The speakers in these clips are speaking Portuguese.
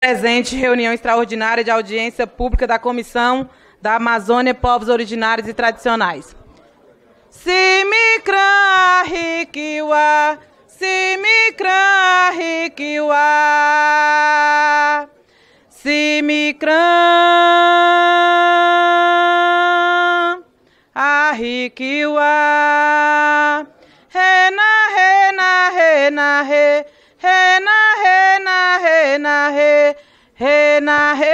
Presente reunião extraordinária de audiência pública da Comissão da Amazônia, Povos Originários e Tradicionais. Simicrã riquiwa, simicrã riquiwa, simicrã riquiwa, rena rena rena re, rena rena rena re, rena re,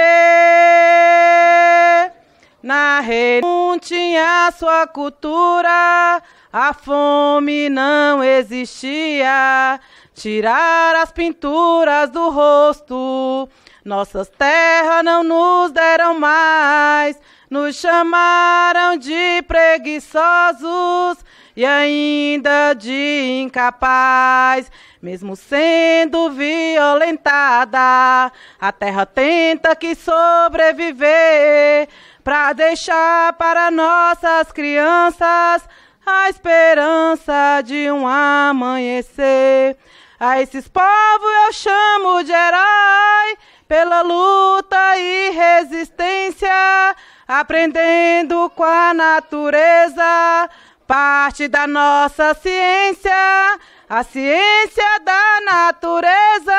na re. Não tinha sua cultura, a fome não existia. Tirar as pinturas do rosto, nossas terras não nos deram mais. Nos chamaram de preguiçosos e ainda de incapaz. Mesmo sendo violentada, a terra tenta que sobreviver, para deixar para nossas crianças a esperança de um amanhecer. A esses povos eu chamo de herói, pela luta e resistência, aprendendo com a natureza, parte da nossa ciência, a ciência da natureza,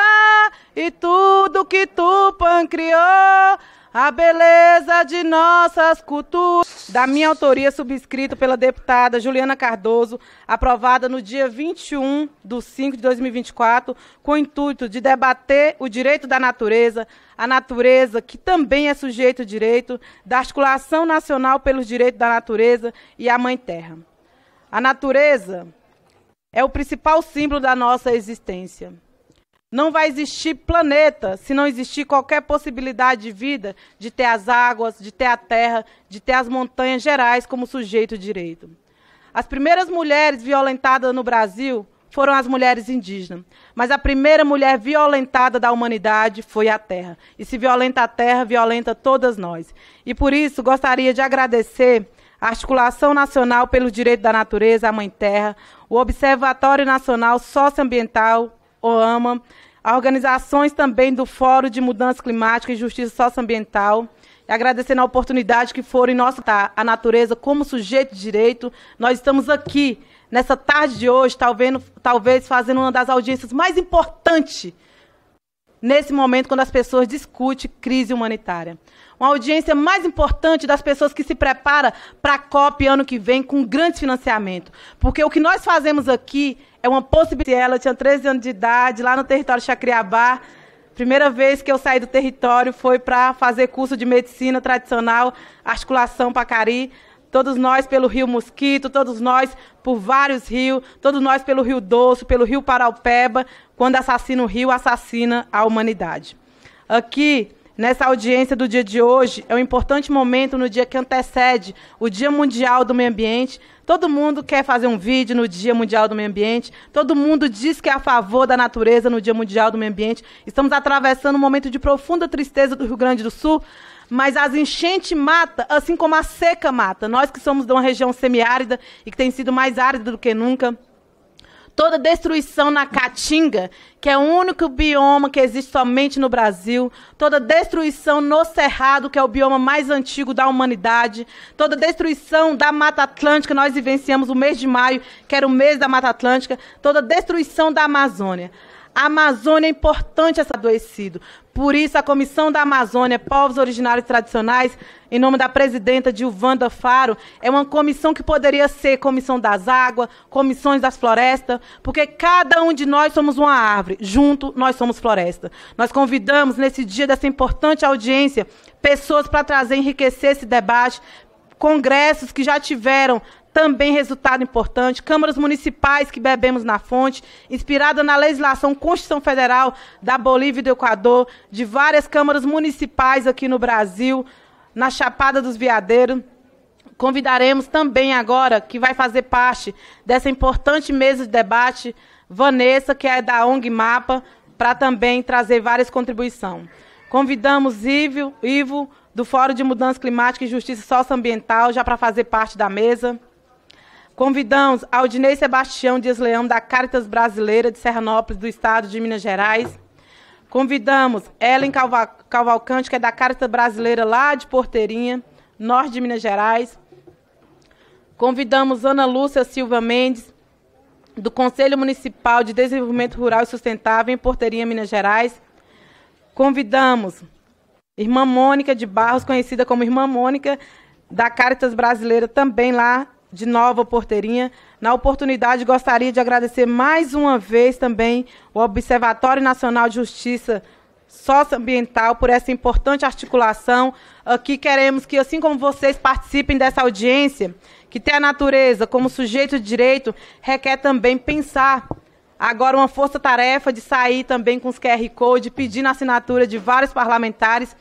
e tudo que Tupã criou, a beleza de nossas culturas. Da minha autoria, subscrito pela deputada Juliana Cardoso, aprovada no dia 21/5/2024, com o intuito de debater o direito da natureza, a natureza que também é sujeito de direito, da Articulação Nacional pelos Direitos da Natureza e a Mãe Terra. A natureza é o principal símbolo da nossa existência. Não vai existir planeta se não existir qualquer possibilidade de vida, de ter as águas, de ter a terra, de ter as montanhas gerais como sujeito de direito. As primeiras mulheres violentadas no Brasil foram as mulheres indígenas, mas a primeira mulher violentada da humanidade foi a terra. E se violenta a terra, violenta todas nós. E por isso gostaria de agradecer a Articulação Nacional pelo Direito da Natureza, a Mãe Terra, o Observatório Nacional Socioambiental, OAMA, organizações também do Fórum de Mudança Climática e Justiça Socioambiental, e agradecendo a oportunidade que foram em nossa a natureza como sujeito de direito. Nós estamos aqui, nessa tarde de hoje, talvez fazendo uma das audiências mais importantes nesse momento, quando as pessoas discutem crise humanitária. Uma audiência mais importante das pessoas que se preparam para a COP ano que vem com grande financiamento. Porque o que nós fazemos aqui é uma possibilidade. Ela tinha 13 anos de idade, lá no território Chacriabá. Primeira vez que eu saí do território foi para fazer curso de medicina tradicional, articulação Pacari. Todos nós pelo Rio Mosquito, todos nós por vários rios, todos nós pelo Rio Doce, pelo Rio Paraupeba. Quando assassina o rio, assassina a humanidade. Aqui, nessa audiência do dia de hoje, é um importante momento no dia que antecede o Dia Mundial do Meio Ambiente. Todo mundo quer fazer um vídeo no Dia Mundial do Meio Ambiente. Todo mundo diz que é a favor da natureza no Dia Mundial do Meio Ambiente. Estamos atravessando um momento de profunda tristeza do Rio Grande do Sul, mas as enchentes matam, assim como a seca mata. Nós que somos de uma região semiárida e que tem sido mais árida do que nunca. Toda destruição na Caatinga, que é o único bioma que existe somente no Brasil. Toda destruição no Cerrado, que é o bioma mais antigo da humanidade. Toda destruição da Mata Atlântica, nós vivenciamos o mês de maio, que era o mês da Mata Atlântica. Toda destruição da Amazônia. A Amazônia é importante essa adoecido. Por isso, a Comissão da Amazônia, Povos Originários e Tradicionais, em nome da presidenta Dilvanda Faro, é uma comissão que poderia ser Comissão das Águas, Comissões das Florestas, porque cada um de nós somos uma árvore, junto nós somos floresta. Nós convidamos, nesse dia dessa importante audiência, pessoas para trazer, enriquecer esse debate, congressos que já tiveram também resultado importante, câmaras municipais que bebemos na fonte, inspirada na legislação Constituição Federal da Bolívia e do Equador, de várias câmaras municipais aqui no Brasil, na Chapada dos Veadeiros. Convidaremos também agora, que vai fazer parte dessa importante mesa de debate, Vanessa, que é da ONG Mapa, para também trazer várias contribuições. Convidamos Ivo, do Fórum de Mudança Climática e Justiça Socioambiental, já para fazer parte da mesa. Convidamos Aldinei Sebastião Dias Leão, da Caritas Brasileira de Serranópolis, do Estado de Minas Gerais. Convidamos Ellen Cavalcante, que é da Caritas Brasileira, lá de Porteirinha, norte de Minas Gerais. Convidamos Ana Lúcia Silva Mendes, do Conselho Municipal de Desenvolvimento Rural e Sustentável, em Porteirinha, Minas Gerais. Convidamos Irmã Mônica de Barros, conhecida como Irmã Mônica, da Caritas Brasileira, também lá de Nova Porteirinha. Na oportunidade, gostaria de agradecer mais uma vez também o Observatório Nacional de Justiça Socioambiental por essa importante articulação. Aqui queremos que, assim como vocês participem dessa audiência, que ter a natureza como sujeito de direito requer também pensar agora uma força-tarefa de sair também com os QR Code, pedindo a assinatura de vários parlamentares.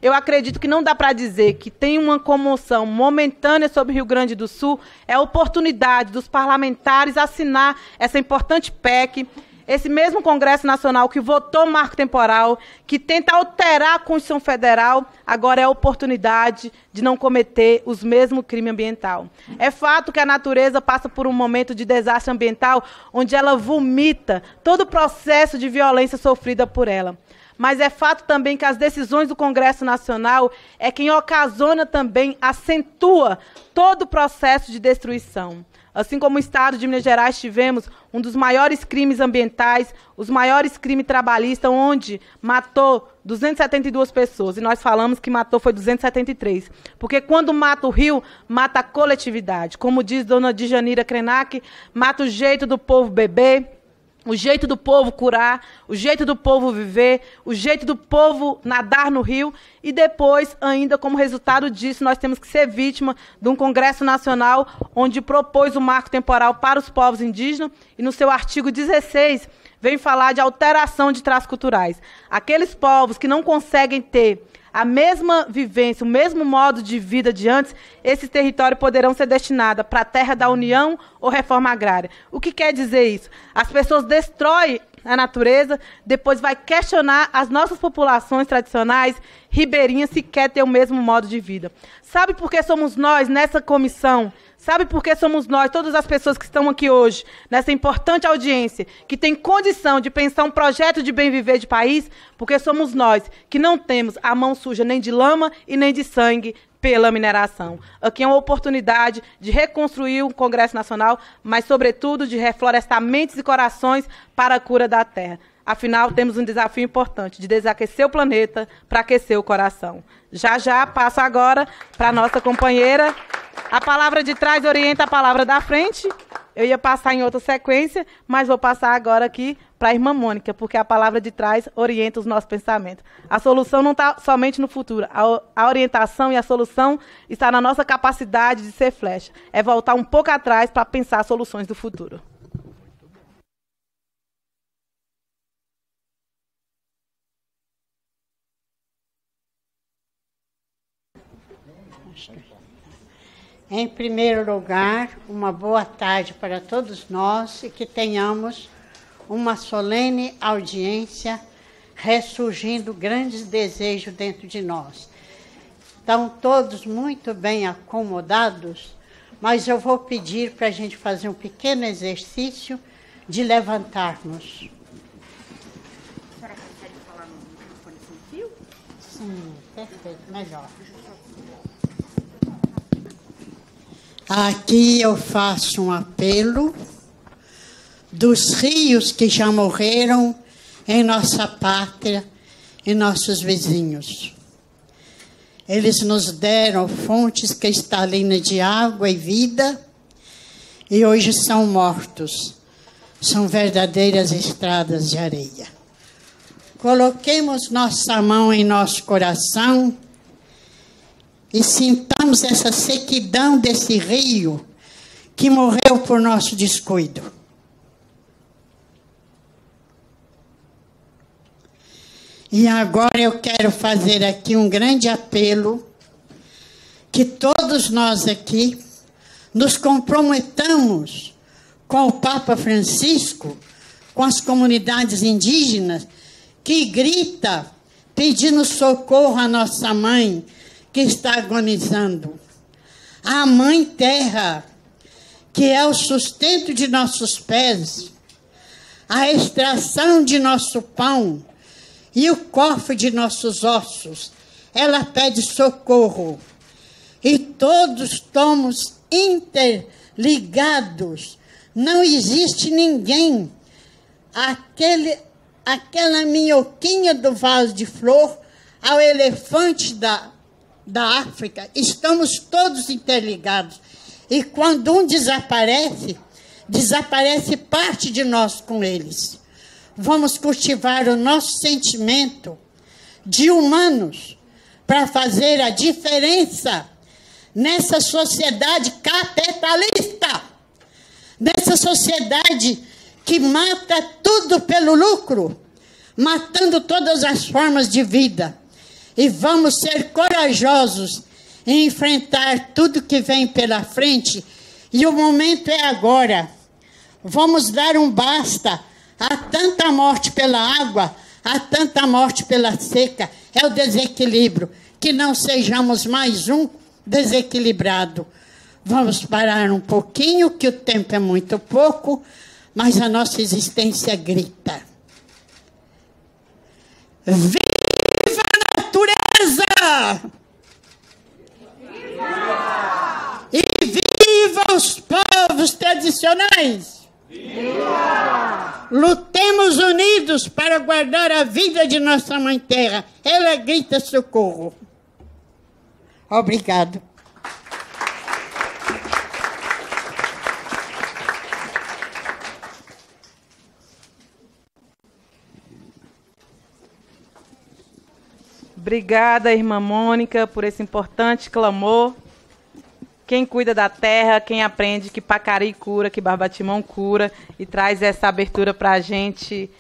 Eu acredito que não dá para dizer que tem uma comoção momentânea sobre o Rio Grande do Sul. É a oportunidade dos parlamentares assinar essa importante PEC. Esse mesmo Congresso Nacional que votou o marco temporal, que tenta alterar a Constituição Federal, agora é a oportunidade de não cometer os mesmos crimes ambientais. É fato que a natureza passa por um momento de desastre ambiental, onde ela vomita todo o processo de violência sofrida por ela. Mas é fato também que as decisões do Congresso Nacional é quem ocasiona também, acentua todo o processo de destruição. Assim como o Estado de Minas Gerais tivemos um dos maiores crimes ambientais, os maiores crimes trabalhistas, onde matou 272 pessoas. E nós falamos que matou foi 273. Porque quando mata o rio, mata a coletividade. Como diz dona Djanira Krenak, mata o jeito do povo beber, o jeito do povo curar, o jeito do povo viver, o jeito do povo nadar no rio. E depois, ainda como resultado disso, nós temos que ser vítima de um Congresso Nacional onde propôs o marco temporal para os povos indígenas e no seu artigo 16 vem falar de alteração de traços culturais. Aqueles povos que não conseguem ter a mesma vivência, o mesmo modo de vida de antes, esses territórios poderão ser destinados para a terra da União ou reforma agrária. O que quer dizer isso? As pessoas destroem a natureza, depois vai questionar as nossas populações tradicionais, ribeirinhas, se quer ter o mesmo modo de vida. Sabe por que somos nós, nessa comissão, sabe por que somos nós, todas as pessoas que estão aqui hoje, nessa importante audiência, que tem condição de pensar um projeto de bem viver de país? Porque somos nós que não temos a mão suja nem de lama e nem de sangue pela mineração. Aqui é uma oportunidade de reconstruir o Congresso Nacional, mas, sobretudo, de reflorestar mentes e corações para a cura da terra. Afinal, temos um desafio importante de desaquecer o planeta para aquecer o coração. Já passo agora para a nossa companheira. A palavra de trás orienta a palavra da frente. Eu ia passar em outra sequência, mas vou passar agora aqui para a irmã Mônica, porque a palavra de trás orienta os nossos pensamentos. A solução não está somente no futuro. A orientação e a solução está na nossa capacidade de ser flecha. É voltar um pouco atrás para pensar soluções do futuro. Em primeiro lugar, uma boa tarde para todos nós e que tenhamos uma solene audiência ressurgindo grandes desejos dentro de nós. Estão todos muito bem acomodados, mas eu vou pedir para a gente fazer um pequeno exercício de levantarmos. A senhora consegue falar no microfone sem fio? Sim, perfeito, melhor. Aqui eu faço um apelo dos rios que já morreram em nossa pátria e nossos vizinhos. Eles nos deram fontes cristalinas de água e vida e hoje são mortos. São verdadeiras estradas de areia. Coloquemos nossa mão em nosso coração e sintamos essa sequidão desse rio que morreu por nosso descuido. E agora eu quero fazer aqui um grande apelo, que todos nós aqui nos comprometamos com o Papa Francisco, com as comunidades indígenas, que grita pedindo socorro à nossa mãe, que está agonizando. A Mãe Terra, que é o sustento de nossos pés, a extração de nosso pão e o cofre de nossos ossos. Ela pede socorro. E todos estamos interligados. Não existe ninguém. Aquela minhoquinha do vaso de flor ao elefante da África. Estamos todos interligados. E quando um desaparece, desaparece parte de nós com eles. Vamos cultivar o nosso sentimento de humanos para fazer a diferença nessa sociedade capitalista, nessa sociedade que mata tudo pelo lucro, matando todas as formas de vida. E vamos ser corajosos em enfrentar tudo que vem pela frente. E o momento é agora. Vamos dar um basta a tanta morte pela água, a tanta morte pela seca. É o desequilíbrio. Que não sejamos mais um desequilibrado. Vamos parar um pouquinho, que o tempo é muito pouco, mas a nossa existência grita. Viva a natureza! Viva! E viva os povos tradicionais! Viva! Lutemos unidos para guardar a vida de nossa Mãe Terra. Ela grita socorro. Obrigado. Obrigada, irmã Mônica, por esse importante clamor. Quem cuida da terra, quem aprende que Pacari cura, que Barbatimão cura, e traz essa abertura para a gente,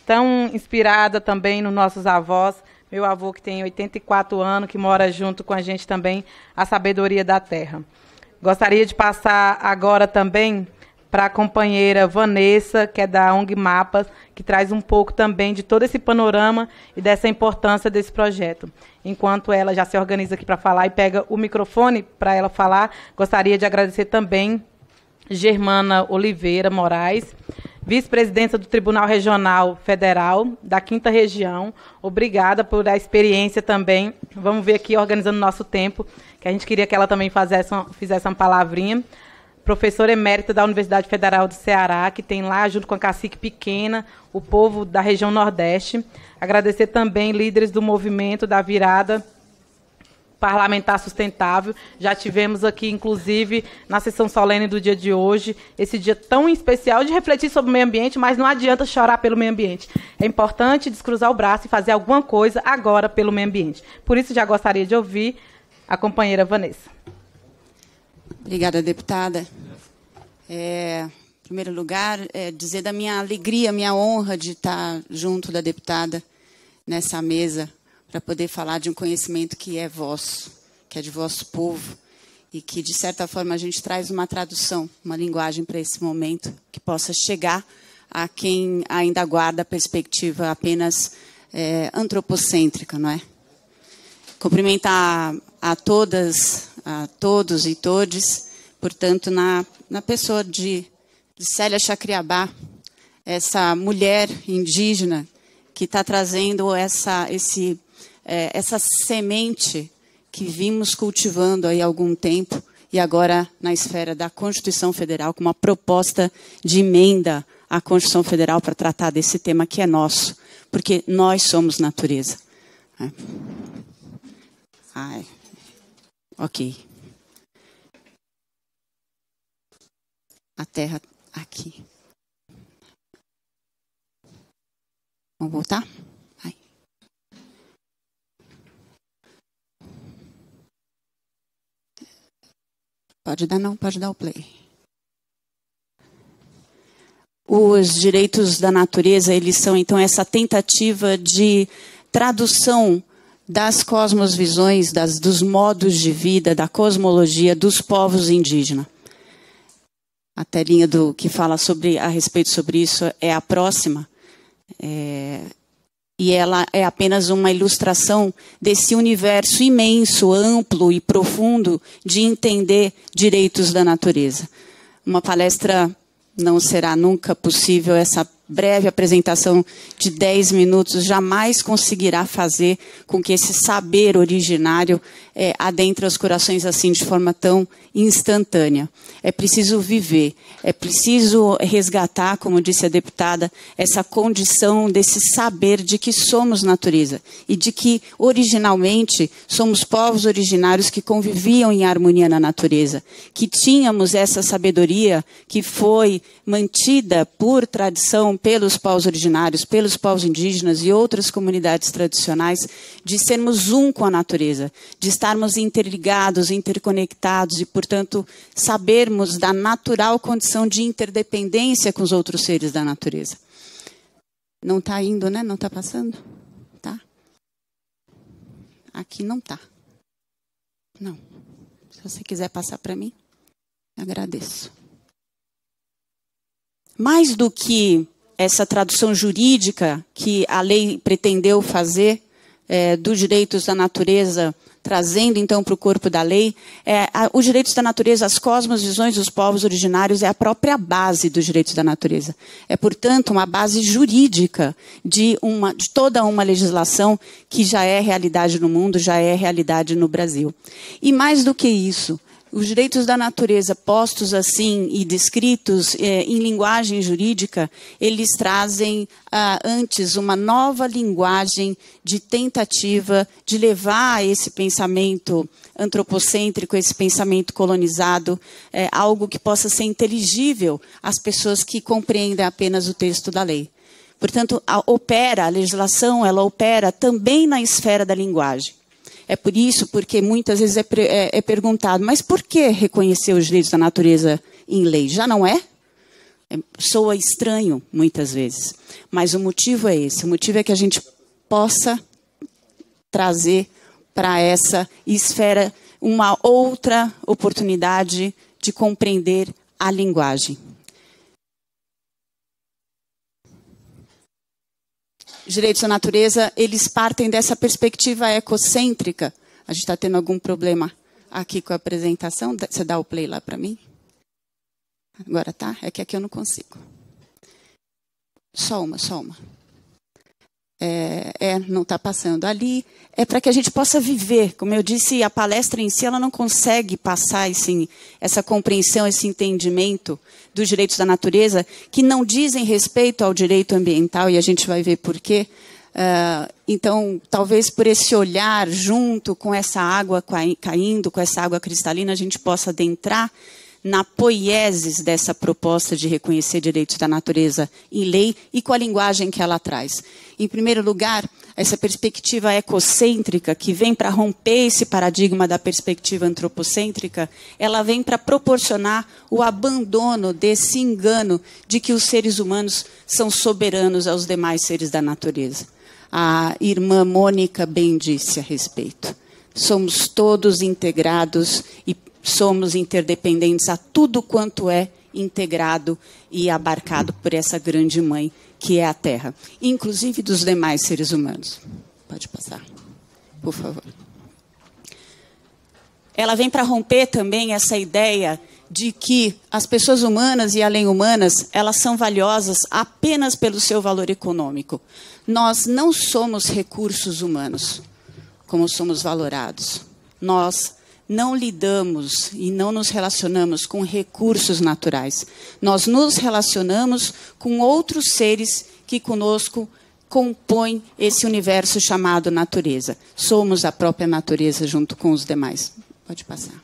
tão inspirada também nos nossos avós. Meu avô, que tem 84 anos, que mora junto com a gente também, a sabedoria da terra. Gostaria de passar agora também para a companheira Vanessa, que é da ONG Mapas, que traz um pouco também de todo esse panorama e dessa importância desse projeto. Enquanto ela já se organiza aqui para falar e pega o microfone para ela falar, gostaria de agradecer também Germana Oliveira Moraes, vice-presidenta do Tribunal Regional Federal da 5ª Região. Obrigada por a experiência também. Vamos ver aqui, organizando nosso tempo, que a gente queria que ela também fizesse uma palavrinha. Professora emérita da Universidade Federal do Ceará, que tem lá, junto com a Cacique Pequena, o povo da região Nordeste. Agradecer também líderes do movimento da virada parlamentar sustentável. Já tivemos aqui, inclusive, na sessão solene do dia de hoje, esse dia tão especial de refletir sobre o meio ambiente, mas não adianta chorar pelo meio ambiente. É importante descruzar o braço e fazer alguma coisa agora pelo meio ambiente. Por isso, já gostaria de ouvir a companheira Vanessa. Obrigada, deputada. Em primeiro lugar, dizer da minha alegria, minha honra de estar junto da deputada nessa mesa para poder falar de um conhecimento que é vosso, que é de vosso povo, e que, de certa forma, a gente traz uma tradução, uma linguagem para esse momento que possa chegar a quem ainda guarda a perspectiva apenas antropocêntrica, não é? Cumprimentar a todas, a todos e todes, portanto, na pessoa de Célia Chacriabá, essa mulher indígena que está trazendo essa semente que vimos cultivando aí há algum tempo, e agora na esfera da Constituição Federal, com uma proposta de emenda à Constituição Federal para tratar desse tema que é nosso, porque nós somos natureza. Ok. A terra aqui. Vamos voltar? Vai. Pode dar não, pode dar o play. Os direitos da natureza, eles são, então, essa tentativa de tradução das cosmovisões, dos modos de vida, da cosmologia dos povos indígenas. A telinha que fala a respeito sobre isso é a próxima. E ela é apenas uma ilustração desse universo imenso, amplo e profundo de entender direitos da natureza. Uma palestra não será nunca possível, essa breve apresentação de 10 minutos jamais conseguirá fazer com que esse saber originário adentre os corações assim de forma tão instantânea. É preciso viver, é preciso resgatar, como disse a deputada, essa condição desse saber de que somos natureza e de que, originalmente, somos povos originários que conviviam em harmonia na natureza, que tínhamos essa sabedoria que foi mantida por tradição pelos povos originários, pelos povos indígenas e outras comunidades tradicionais, de sermos um com a natureza, de estarmos interligados, interconectados e, portanto, sabermos da natural condição de interdependência com os outros seres da natureza. Não está indo, né? Não está passando? Tá? Aqui não está. Não. Se você quiser passar para mim, agradeço. Mais do que essa tradução jurídica que a lei pretendeu fazer dos direitos da natureza, trazendo então para o corpo da lei, os direitos da natureza, as cosmovisões dos povos originários é a própria base dos direitos da natureza. É, portanto, uma base jurídica de toda uma legislação que já é realidade no mundo, já é realidade no Brasil. E mais do que isso, os direitos da natureza postos assim e descritos em linguagem jurídica, eles trazem antes uma nova linguagem de tentativa de levar esse pensamento antropocêntrico, esse pensamento colonizado, algo que possa ser inteligível às pessoas que compreendem apenas o texto da lei. Portanto, a legislação, ela opera também na esfera da linguagem. É por isso, porque muitas vezes é perguntado, mas por que reconhecer os direitos da natureza em lei? Já não é? Soa estranho, muitas vezes. Mas o motivo é esse. O motivo é que a gente possa trazer para essa esfera uma outra oportunidade de compreender a linguagem. Os direitos da natureza, eles partem dessa perspectiva ecocêntrica. A gente está tendo algum problema aqui com a apresentação? Você dá o play lá para mim? Agora tá? É que aqui eu não consigo. Só uma. Não está passando ali. É para que a gente possa viver. Como eu disse, a palestra em si ela não consegue passar essa compreensão, esse entendimento dos direitos da natureza, que não dizem respeito ao direito ambiental, e a gente vai ver por quê. Então, talvez por esse olhar junto com essa água caindo, com essa água cristalina, a gente possa adentrar na poiesis dessa proposta de reconhecer direitos da natureza em lei e com a linguagem que ela traz. Em primeiro lugar, essa perspectiva ecocêntrica, que vem para romper esse paradigma da perspectiva antropocêntrica, ela vem para proporcionar o abandono desse engano de que os seres humanos são soberanos aos demais seres da natureza. A irmã Mônica bem disse a respeito. Somos todos integrados e somos interdependentes a tudo quanto é integrado e abarcado por essa grande mãe que é a Terra, inclusive dos demais seres humanos. Pode passar, por favor. Ela vem para romper também essa ideia de que as pessoas humanas e além humanas, elas são valiosas apenas pelo seu valor econômico. Nós não somos recursos humanos, como somos valorados. Nós não lidamos e não nos relacionamos com recursos naturais. Nós nos relacionamos com outros seres que conosco compõem esse universo chamado natureza. Somos a própria natureza junto com os demais. Pode passar.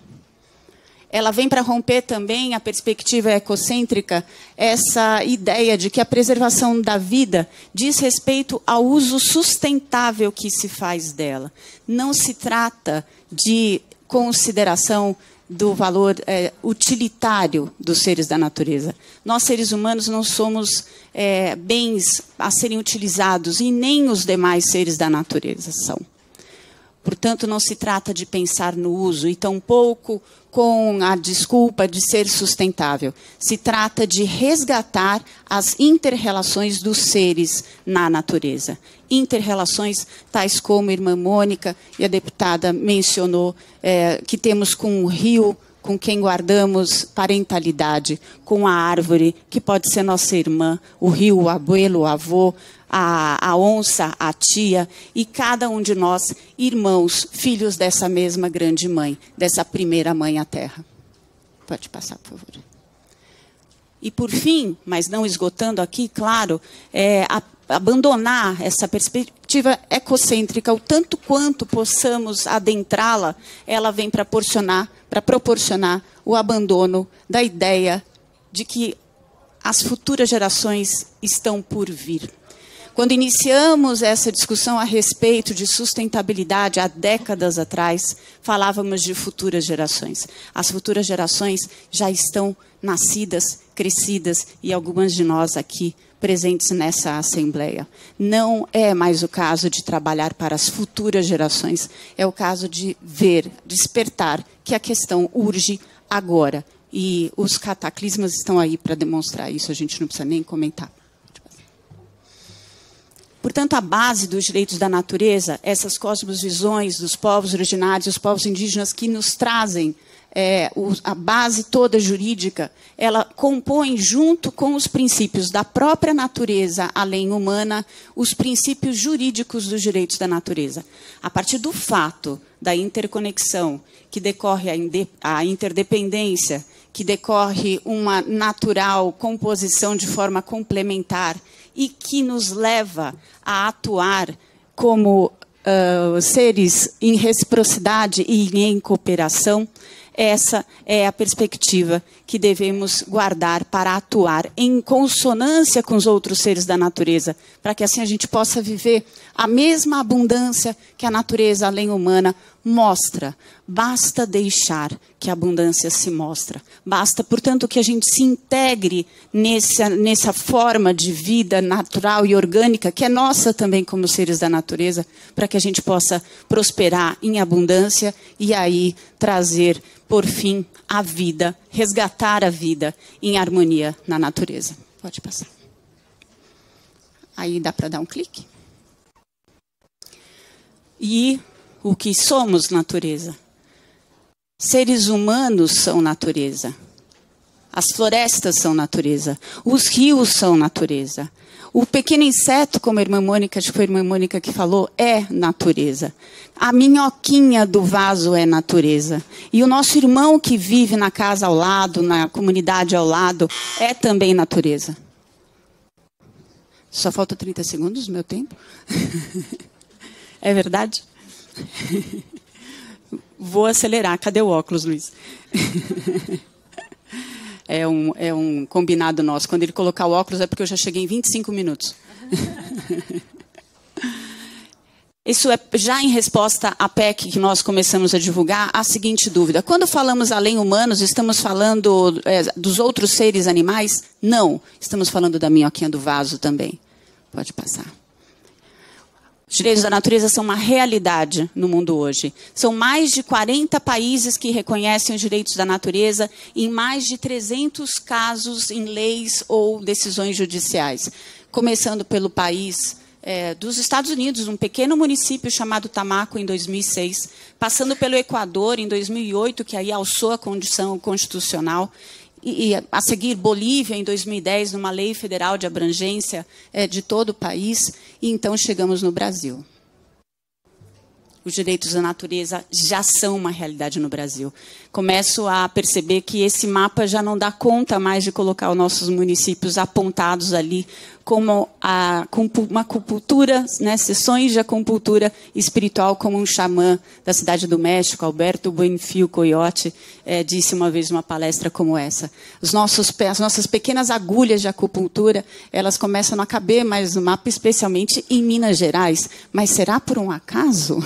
Ela vem para romper também a perspectiva ecocêntrica, essa ideia de que a preservação da vida diz respeito ao uso sustentável que se faz dela. Não se trata de consideração do valor utilitário dos seres da natureza. Nós, seres humanos, não somos bens a serem utilizados, e nem os demais seres da natureza são. Portanto, não se trata de pensar no uso, e tampouco com a desculpa de ser sustentável. Se trata de resgatar as inter-relações dos seres na natureza. Inter-relações tais como a irmã Mônica e a deputada mencionou, que temos com o rio, com quem guardamos parentalidade, com a árvore, que pode ser nossa irmã, o rio, o abuelo, o avô, a onça, a tia, e cada um de nós, irmãos, filhos dessa mesma grande mãe, dessa primeira mãe, a terra. Pode passar, por favor. E, por fim, mas não esgotando aqui, claro, abandonar essa perspectiva ecocêntrica, o tanto quanto possamos adentrá-la, ela vem para proporcionar o abandono da ideia de que as futuras gerações estão por vir. Quando iniciamos essa discussão a respeito de sustentabilidade há décadas atrás, falávamos de futuras gerações. As futuras gerações já estão nascidas, crescidas, e algumas de nós aqui presentes nessa Assembleia. Não é mais o caso de trabalhar para as futuras gerações, é o caso de ver, despertar que a questão urge agora. E os cataclismas estão aí para demonstrar isso, a gente não precisa nem comentar. Portanto, a base dos direitos da natureza, essas cosmovisões dos povos originários, os povos indígenas que nos trazem a base toda jurídica, ela compõe, junto com os princípios da própria natureza, além humana, os princípios jurídicos dos direitos da natureza. A partir do fato da interconexão, que decorre a interdependência, que decorre uma natural composição de forma complementar, e que nos leva a atuar como seres em reciprocidade e em cooperação, essa é a perspectiva que devemos guardar para atuar em consonância com os outros seres da natureza, para que assim a gente possa viver a mesma abundância que a natureza, além humana, mostra. Basta deixar que a abundância se mostra. Basta, portanto, que a gente se integre nessa forma de vida natural e orgânica, que é nossa também como seres da natureza, para que a gente possa prosperar em abundância e aí trazer, por fim, a vida, resgatar a vida em harmonia na natureza. Pode passar. Aí dá para dar um clique. E o que somos natureza? Seres humanos são natureza. As florestas são natureza. Os rios são natureza. O pequeno inseto, como a irmã Mônica, acho que foi a irmã Mônica que falou, é natureza. A minhoquinha do vaso é natureza. E o nosso irmão que vive na casa ao lado, na comunidade ao lado, é também natureza. Só falta 30 segundos do meu tempo. É verdade? Vou acelerar. Cadê o óculos, Luiz? É um combinado nosso. Quando ele colocar o óculos é porque eu já cheguei em 25 minutos. Isso é já em resposta à PEC que nós começamos a divulgar, a seguinte dúvida. Quando falamos além humanos, estamos falando dos outros seres animais? Não. Estamos falando da minhoquinha do vaso também. Pode passar. Os direitos da natureza são uma realidade no mundo hoje. São mais de 40 países que reconhecem os direitos da natureza em mais de 300 casos em leis ou decisões judiciais. Começando pelo país dos Estados Unidos, um pequeno município chamado Tamaco, em 2006. Passando pelo Equador, em 2008, que aí alçou a condição constitucional. E a seguir, Bolívia, em 2010, numa lei federal de abrangência de todo o país. E então chegamos no Brasil. Os direitos da natureza já são uma realidade no Brasil. Começo a perceber que esse mapa já não dá conta mais de colocar os nossos municípios apontados ali como uma acupuntura, né, sessões de acupuntura espiritual, como um xamã da Cidade do México, Alberto Buenfil Coyote, disse uma vez numa palestra como essa. As nossas pequenas agulhas de acupuntura, elas começam a não caber mais no mapa, especialmente em Minas Gerais. Mas será por um acaso?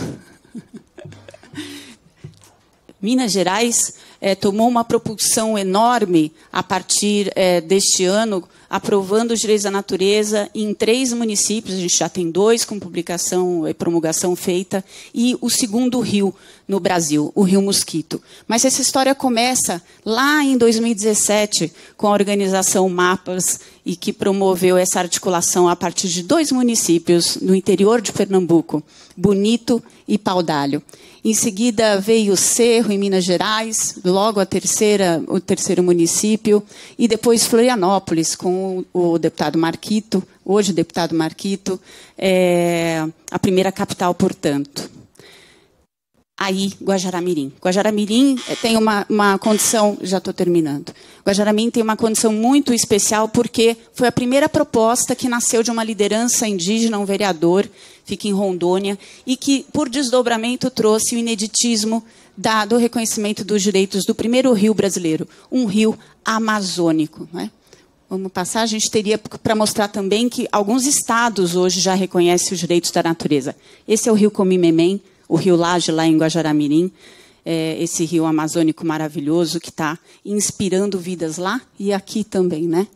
Minas Gerais tomou uma propulsão enorme a partir deste ano, aprovando os direitos da natureza em 3 municípios. A gente já tem 2 com publicação e promulgação feita, e o segundo rio no Brasil, o Rio Mosquito. Mas essa história começa lá em 2017, com a organização Mapas, e que promoveu essa articulação a partir de 2 municípios no interior de Pernambuco, Bonito e Paudalho. Em seguida veio o Cerro, em Minas Gerais, logo o terceiro município, e depois Florianópolis, com o deputado Marquito, hoje o deputado Marquito, a primeira capital, portanto. Aí, Guajará-Mirim. Guajará-Mirim tem uma condição, já estou terminando. Guajará-Mirim tem uma condição muito especial porque foi a primeira proposta que nasceu de uma liderança indígena, um vereador, fica em Rondônia, e que, por desdobramento, trouxe o ineditismo do reconhecimento dos direitos do primeiro rio brasileiro, um rio amazônico. Não é? Vamos passar, a gente teria para mostrar também que alguns estados hoje já reconhecem os direitos da natureza. Esse é o rio Comimemém, o rio Laje, lá em Guajará-Mirim, esse rio amazônico maravilhoso que está inspirando vidas lá e aqui também. Né?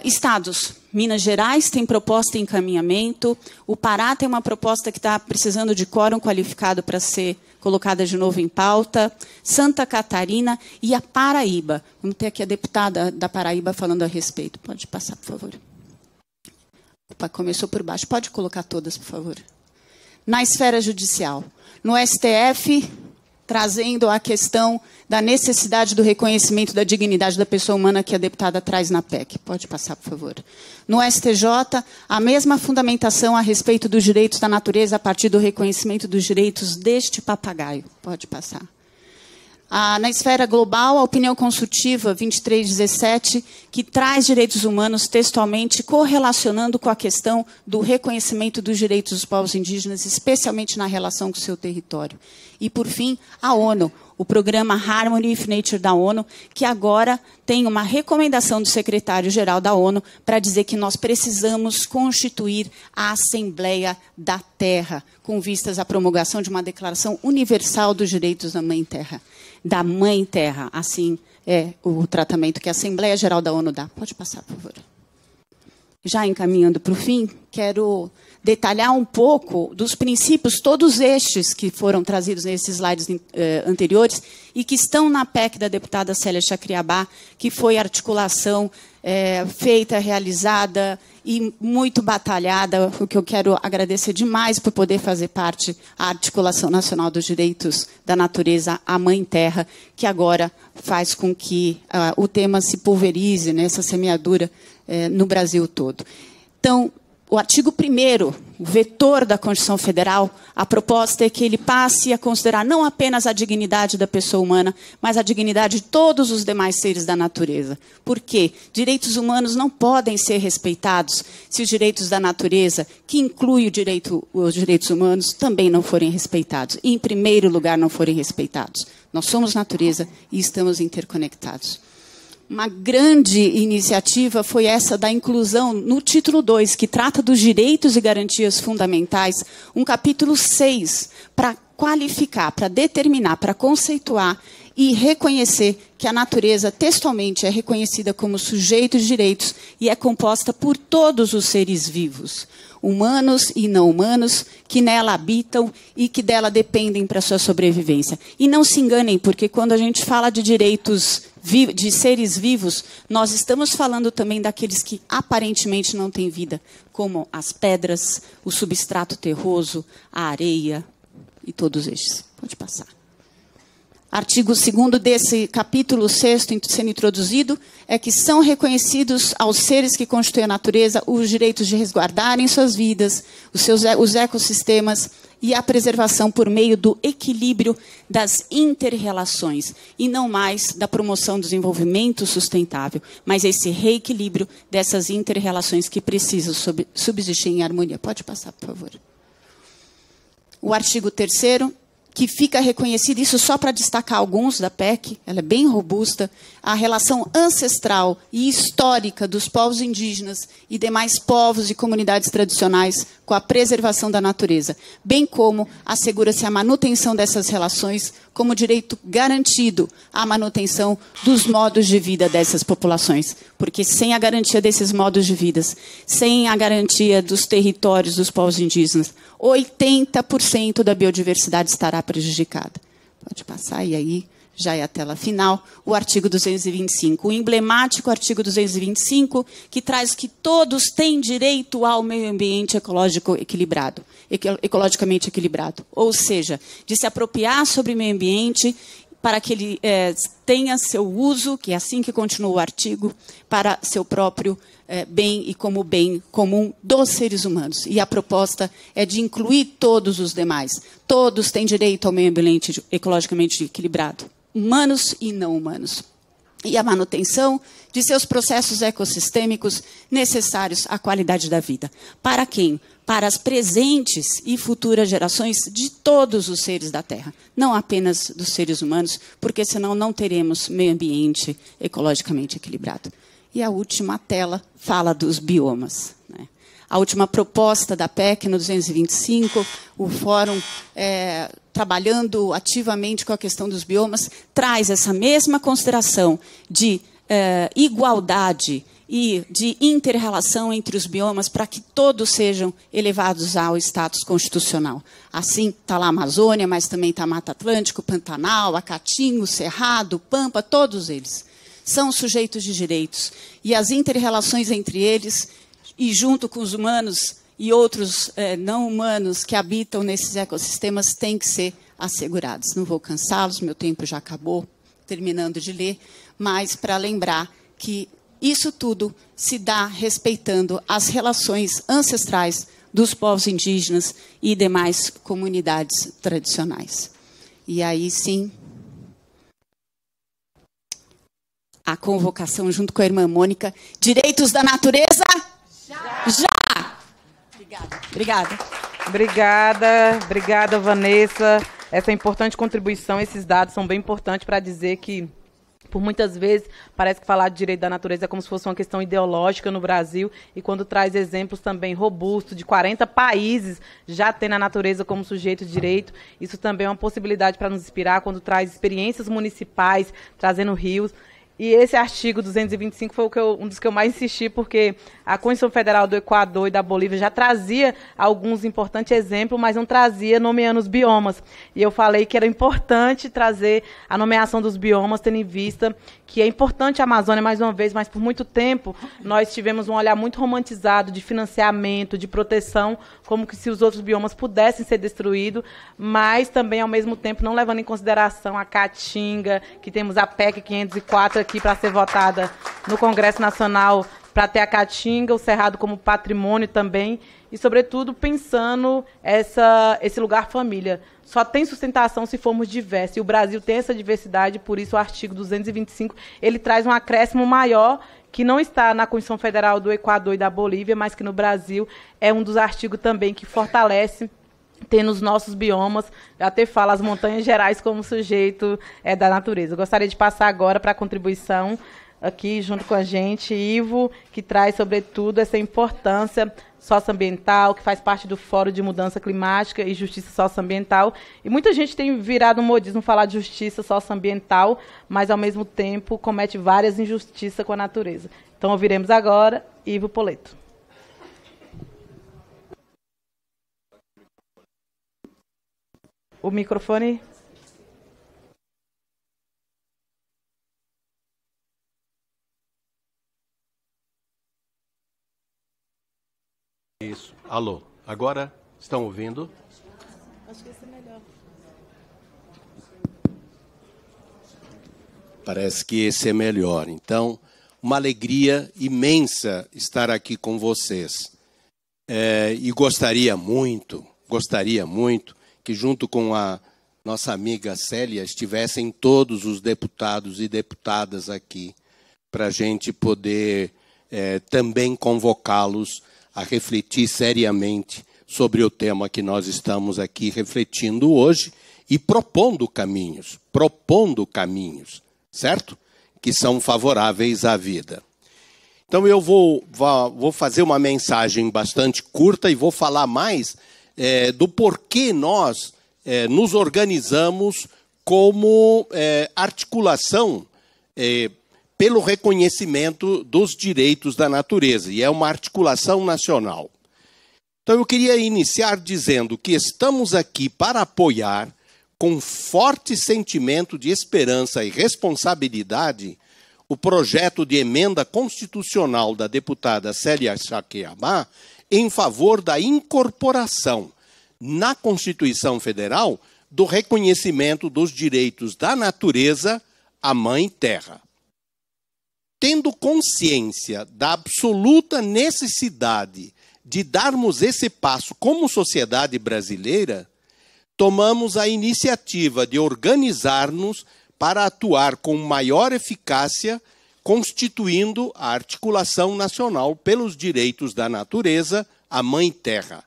Estados. Minas Gerais tem proposta em encaminhamento. O Pará tem uma proposta que está precisando de quórum qualificado para ser colocada de novo em pauta. Santa Catarina e a Paraíba. Vamos ter aqui a deputada da Paraíba falando a respeito. Pode passar, por favor. Opa, começou por baixo. Pode colocar todas, por favor. Na esfera judicial, no STF, trazendo a questão da necessidade do reconhecimento da dignidade da pessoa humana que a deputada traz na PEC. Pode passar, por favor. No STJ, a mesma fundamentação a respeito dos direitos da natureza a partir do reconhecimento dos direitos deste papagaio. Pode passar. Na esfera global, a opinião consultiva 2317, que traz direitos humanos textualmente correlacionando com a questão do reconhecimento dos direitos dos povos indígenas, especialmente na relação com o seu território. E, por fim, a ONU, o programa Harmony with Nature da ONU, que agora tem uma recomendação do secretário-geral da ONU para dizer que nós precisamos constituir a Assembleia da Terra, com vistas à promulgação de uma Declaração Universal dos Direitos da Mãe Terra. Da Mãe Terra, assim é o tratamento que a Assembleia Geral da ONU dá. Pode passar, por favor. Já encaminhando para o fim, quero detalhar um pouco dos princípios, todos estes que foram trazidos nesses slides anteriores e que estão na PEC da deputada Célia Chacriabá, que foi a articulação feita, realizada e muito batalhada, o que eu quero agradecer demais por poder fazer parte da Articulação Nacional dos Direitos da Natureza, a Mãe Terra, que agora faz com que o tema se pulverize nessa semeadura no Brasil todo. Então, o artigo 1º, o vetor da Constituição Federal, a proposta é que ele passe a considerar não apenas a dignidade da pessoa humana, mas a dignidade de todos os demais seres da natureza. Por quê? Direitos humanos não podem ser respeitados se os direitos da natureza, que inclui os direitos humanos, também não forem respeitados. E, em primeiro lugar, não forem respeitados. Nós somos natureza e estamos interconectados. Uma grande iniciativa foi essa da inclusão no título 2, que trata dos direitos e garantias fundamentais, um capítulo 6, para qualificar, para determinar, para conceituar e reconhecer que a natureza textualmente é reconhecida como sujeito de direitos e é composta por todos os seres vivos, humanos e não humanos, que nela habitam e que dela dependem para a sua sobrevivência. E não se enganem, porque quando a gente fala de direitos de seres vivos, nós estamos falando também daqueles que aparentemente não têm vida, como as pedras, o substrato terroso, a areia e todos estes. Pode passar. Artigo 2º desse capítulo 6º sendo introduzido é que são reconhecidos aos seres que constituem a natureza os direitos de resguardarem suas vidas, os ecossistemas e a preservação por meio do equilíbrio das inter-relações, e não mais da promoção do desenvolvimento sustentável, mas esse reequilíbrio dessas inter-relações que precisam subsistir em harmonia. Pode passar, por favor. O artigo 3º, que fica reconhecido, isso só para destacar alguns da PEC, ela é bem robusta, a relação ancestral e histórica dos povos indígenas e demais povos e comunidades tradicionais com a preservação da natureza, bem como assegura-se a manutenção dessas relações como direito garantido à manutenção dos modos de vida dessas populações. Porque sem a garantia desses modos de vida, sem a garantia dos territórios dos povos indígenas, 80% da biodiversidade estará prejudicada. Pode passar, e aí já é a tela final, o artigo 225, o emblemático artigo 225, que traz que todos têm direito ao meio ambiente ecologicamente equilibrado, ou seja, de se apropriar sobre o meio ambiente para que ele tenha seu uso, que é assim que continua o artigo, para seu próprio bem e como bem comum dos seres humanos. E a proposta é de incluir todos os demais. Todos têm direito ao meio ambiente ecologicamente equilibrado, humanos e não humanos. E a manutenção de seus processos ecossistêmicos necessários à qualidade da vida. Para quem? Para as presentes e futuras gerações de todos os seres da Terra, não apenas dos seres humanos, porque senão não teremos meio ambiente ecologicamente equilibrado. E a última tela fala dos biomas, né? A última proposta da PEC, no 225, o Fórum, trabalhando ativamente com a questão dos biomas, traz essa mesma consideração de igualdade e de inter-relação entre os biomas para que todos sejam elevados ao status constitucional. Assim, está lá a Amazônia, mas também está a Mata Atlântico, Pantanal, a Caatinga, Cerrado, Pampa, todos eles são sujeitos de direitos. E as inter-relações entre eles, e junto com os humanos e outros não humanos que habitam nesses ecossistemas, têm que ser assegurados. Não vou cansá-los, meu tempo já acabou, terminando de ler, mas para lembrar que isso tudo se dá respeitando as relações ancestrais dos povos indígenas e demais comunidades tradicionais. E aí, sim, a convocação junto com a irmã Mônica. Direitos da natureza? Já! Obrigada. Obrigada, Vanessa. Essa importante contribuição, esses dados são bem importantes para dizer que, por muitas vezes, parece que falar de direito da natureza é como se fosse uma questão ideológica no Brasil, e quando traz exemplos também robustos, de 40 países já tendo a natureza como sujeito de direito, isso também é uma possibilidade para nos inspirar, quando traz experiências municipais, trazendo rios. E esse artigo 225 foi um dos que eu mais insisti, porque a Constituição Federal do Equador e da Bolívia já trazia alguns importantes exemplos, mas não trazia nomeando os biomas. E eu falei que era importante trazer a nomeação dos biomas, tendo em vista que é importante a Amazônia, mais uma vez, mas por muito tempo nós tivemos um olhar muito romantizado de financiamento, de proteção, como que se os outros biomas pudessem ser destruídos, mas também, ao mesmo tempo, não levando em consideração a Caatinga, que temos a PEC 504 aqui para ser votada no Congresso Nacional, para ter a Caatinga, o Cerrado como patrimônio também, e, sobretudo, pensando esse lugar família. Só tem sustentação se formos diversos, e o Brasil tem essa diversidade, por isso o artigo 225 ele traz um acréscimo maior, que não está na Constituição Federal do Equador e da Bolívia, mas que no Brasil é um dos artigos também que fortalece, tendo os nossos biomas, até fala as montanhas gerais como sujeito da natureza. Eu gostaria de passar agora para a contribuição aqui junto com a gente, Ivo, que traz, sobretudo, essa importância socioambiental, que faz parte do Fórum de Mudança Climática e Justiça Socioambiental. E muita gente tem virado um modismo falar de justiça socioambiental, mas, ao mesmo tempo, comete várias injustiças com a natureza. Então, ouviremos agora Ivo Poleto. O microfone... Isso. Alô. Agora estão ouvindo? Acho que esse é melhor. Parece que esse é melhor. Então, uma alegria imensa estar aqui com vocês. E gostaria muito que, junto com a nossa amiga Célia, estivessem todos os deputados e deputadas aqui, para a gente poder também convocá-los a refletir seriamente sobre o tema que nós estamos aqui refletindo hoje e propondo caminhos, certo? Que são favoráveis à vida. Então eu vou fazer uma mensagem bastante curta e vou falar mais do porquê nós nos organizamos como articulação pelo reconhecimento dos direitos da natureza, e é uma articulação nacional. Então eu queria iniciar dizendo que estamos aqui para apoiar, com forte sentimento de esperança e responsabilidade, o projeto de emenda constitucional da deputada Célia Chaqueamá em favor da incorporação na Constituição Federal do reconhecimento dos direitos da natureza à Mãe Terra. Tendo consciência da absoluta necessidade de darmos esse passo como sociedade brasileira, tomamos a iniciativa de organizar-nos para atuar com maior eficácia, constituindo a Articulação Nacional pelos Direitos da Natureza, a Mãe Terra.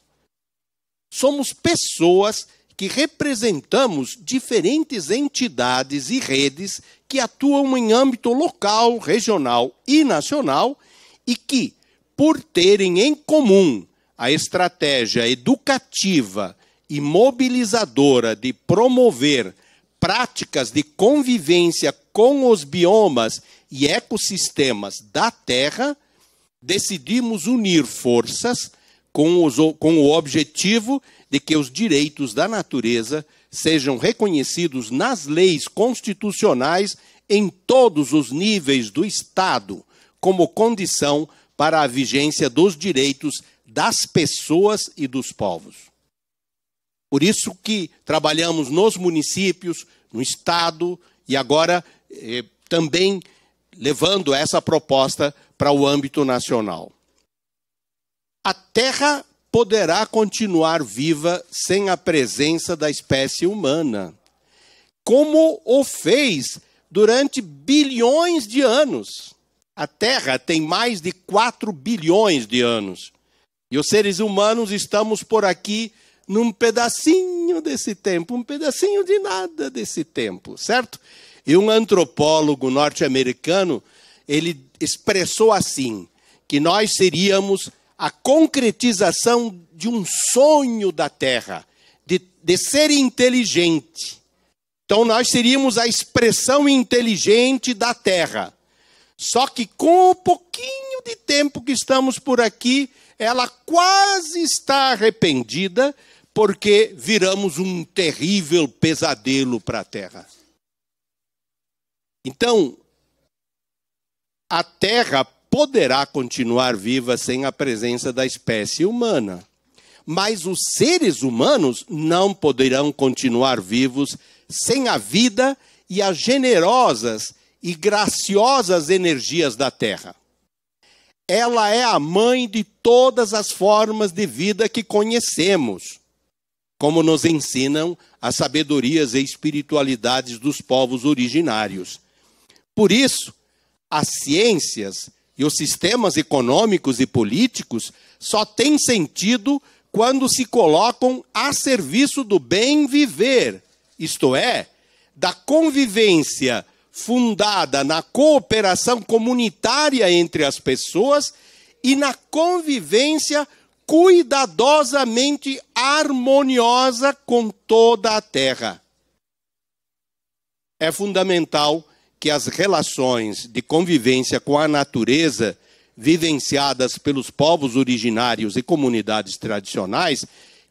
Somos pessoas que representamos diferentes entidades e redes que atuam em âmbito local, regional e nacional e que, por terem em comum a estratégia educativa e mobilizadora de promover práticas de convivência com os biomas e ecossistemas da Terra, decidimos unir forças com o objetivo de que os direitos da natureza sejam reconhecidos nas leis constitucionais em todos os níveis do Estado, como condição para a vigência dos direitos das pessoas e dos povos. Por isso que trabalhamos nos municípios, no Estado e agora também levando essa proposta para o âmbito nacional. A Terra poderá continuar viva sem a presença da espécie humana, como o fez durante bilhões de anos. A Terra tem mais de 4 bilhões de anos. E os seres humanos estamos por aqui num pedacinho desse tempo, um pedacinho de nada desse tempo, certo? E um antropólogo norte-americano, ele expressou assim, que nós seríamos a concretização de um sonho da Terra, de ser inteligente. Então nós seríamos a expressão inteligente da Terra. Só que com o pouquinho de tempo que estamos por aqui, ela quase está arrependida, porque viramos um terrível pesadelo para a Terra. Então, a Terra poderá continuar viva sem a presença da espécie humana, mas os seres humanos não poderão continuar vivos sem a vida e as generosas e graciosas energias da Terra. Ela é a mãe de todas as formas de vida que conhecemos, como nos ensinam as sabedorias e espiritualidades dos povos originários. Por isso, as ciências e os sistemas econômicos e políticos só têm sentido quando se colocam a serviço do bem viver, isto é, da convivência fundada na cooperação comunitária entre as pessoas e na convivência cuidadosamente harmoniosa com toda a Terra. É fundamental que as relações de convivência com a natureza vivenciadas pelos povos originários e comunidades tradicionais,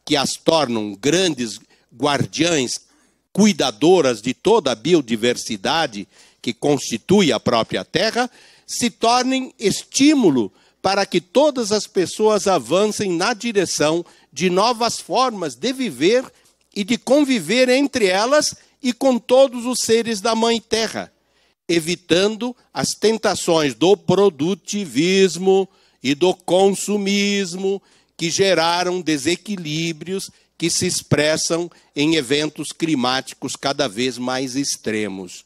que as tornam grandes guardiães, cuidadoras de toda a biodiversidade que constitui a própria Terra, se tornem estímulo para que todas as pessoas avancem na direção de novas formas de viver e de conviver entre elas e com todos os seres da Mãe Terra, evitando as tentações do produtivismo e do consumismo que geraram desequilíbrios que se expressam em eventos climáticos cada vez mais extremos.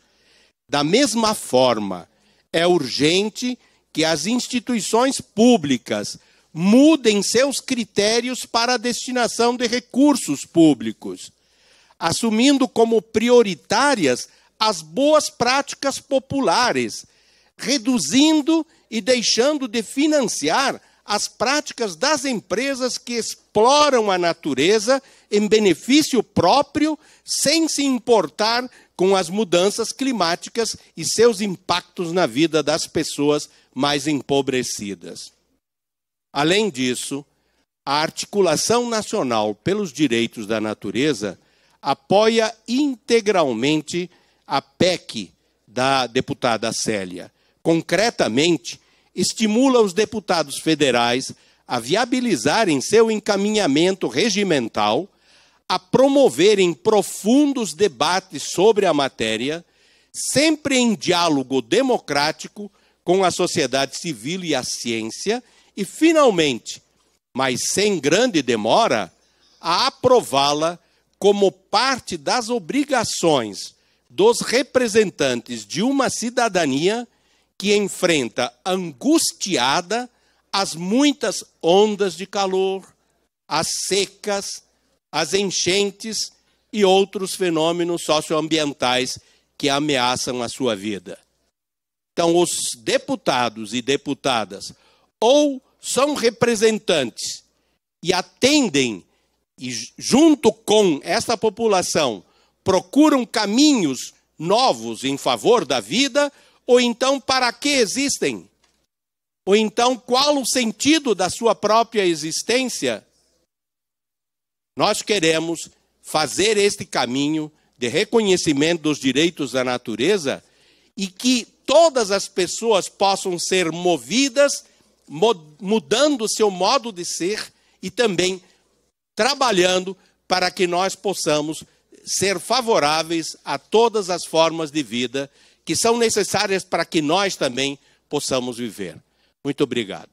Da mesma forma, é urgente que as instituições públicas mudem seus critérios para a destinação de recursos públicos, assumindo como prioritárias as boas práticas populares, reduzindo e deixando de financiar as práticas das empresas que exploram a natureza em benefício próprio, sem se importar com as mudanças climáticas e seus impactos na vida das pessoas mais empobrecidas. Além disso, a Articulação Nacional pelos Direitos da Natureza apoia integralmente a PEC da deputada Célia. Concretamente, estimula os deputados federais a viabilizarem seu encaminhamento regimental, a promoverem profundos debates sobre a matéria, sempre em diálogo democrático com a sociedade civil e a ciência, e, finalmente, mas sem grande demora, a aprová-la como parte das obrigações dos representantes de uma cidadania que enfrenta angustiada as muitas ondas de calor, as secas, as enchentes e outros fenômenos socioambientais que ameaçam a sua vida. Então, os deputados e deputadas ou são representantes e atendem, e junto com essa população, procuram caminhos novos em favor da vida, ou então para que existem? Ou então qual o sentido da sua própria existência? Nós queremos fazer este caminho de reconhecimento dos direitos da natureza e que todas as pessoas possam ser movidas, mudando o seu modo de ser e também trabalhando para que nós possamos ser favoráveis a todas as formas de vida que são necessárias para que nós também possamos viver. Muito obrigado.